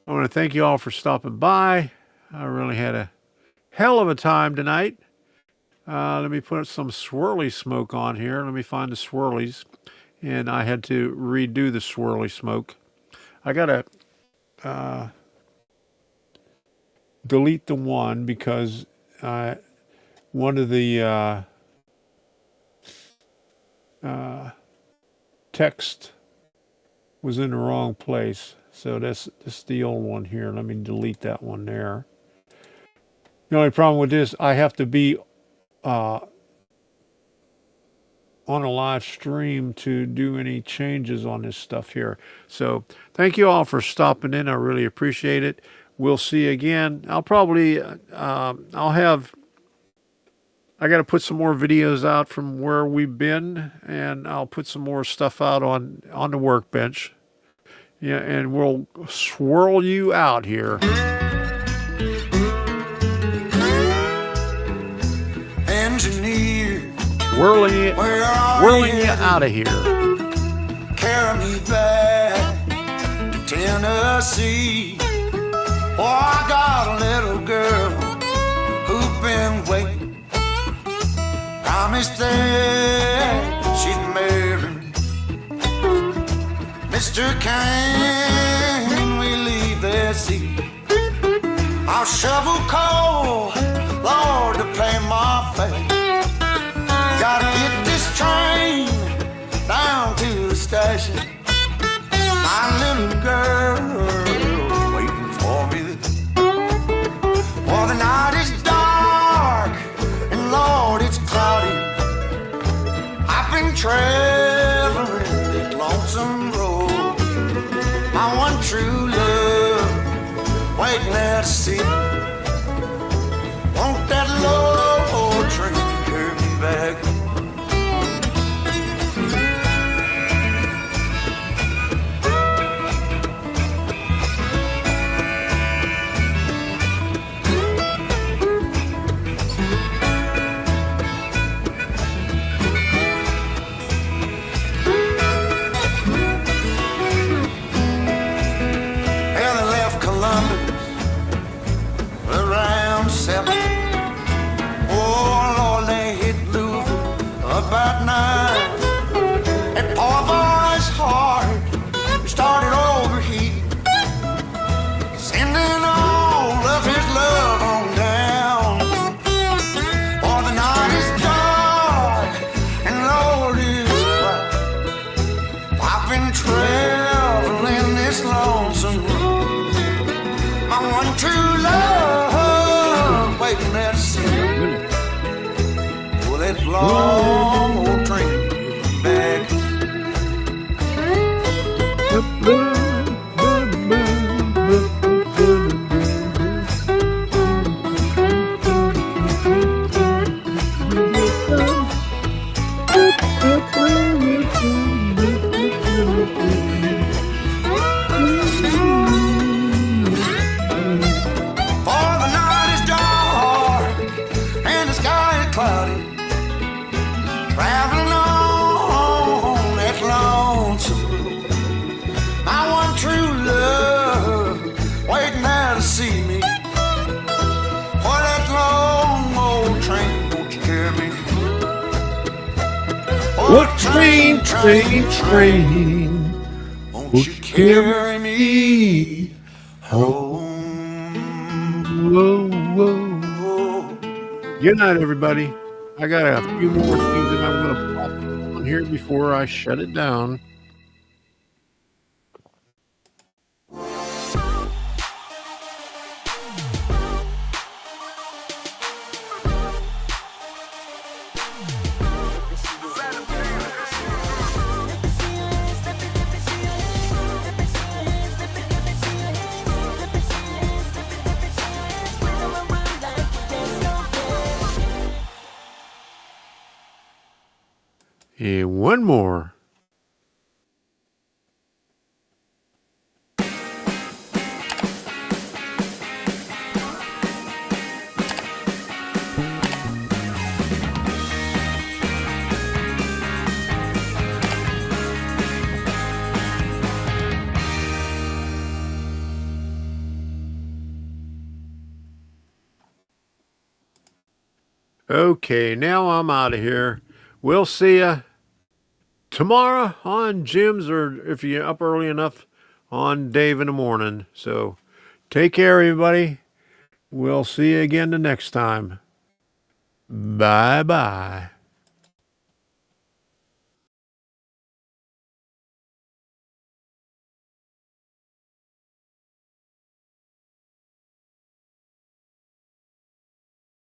S3: I want to thank you all for stopping by. I really had a hell of a time tonight. Let me put some swirly smoke on here. Let me find the swirlies. And I had to redo the swirly smoke. I got to delete the one because one of the text was in the wrong place. So this is the old one here. Let me delete that one there. The only problem with this, I have to be on a live stream to do any changes on this stuff here. So thank you all for stopping in. I really appreciate it. We'll see you again. I'll probably, I got to put some more videos out from where we've been, and I'll put some more stuff out on the workbench. Yeah, and we'll swirl you out here.
S1: Engineer,
S3: Whirling you out of here.
S1: carry me back to Tennessee. Oh, I got a little girl who's been waiting. Promised that she'd marry me. Mister, can we leave the sea? I'll shovel coal, Lord, to pay my fare. Gotta get this train down to the station. My little girl waiting for me. For the night is dark and Lord, it's cloudy. I've been traveling this lonesome road. My one true love waiting at the city. Want that low train to carry me back? About 9, that poor boy's heart started overheating, sending all of his love on down. For the night is dark and Lord is bright. I've been traveling this lonesome road. My one true love waiting at the city. That long old train back. For the night is dark and the sky is cloudy. Travel train, train, train, won't you carry me home?
S3: Whoa, whoa. Good night, everybody. I got a few more things that I'm going to pop on here before I shut it down. And one more. Okay, now I'm out of here. We'll see ya tomorrow on Jim's, or if you're up early enough, on Dave in the morning. So take care, everybody. We'll see you again the next time. Bye-bye.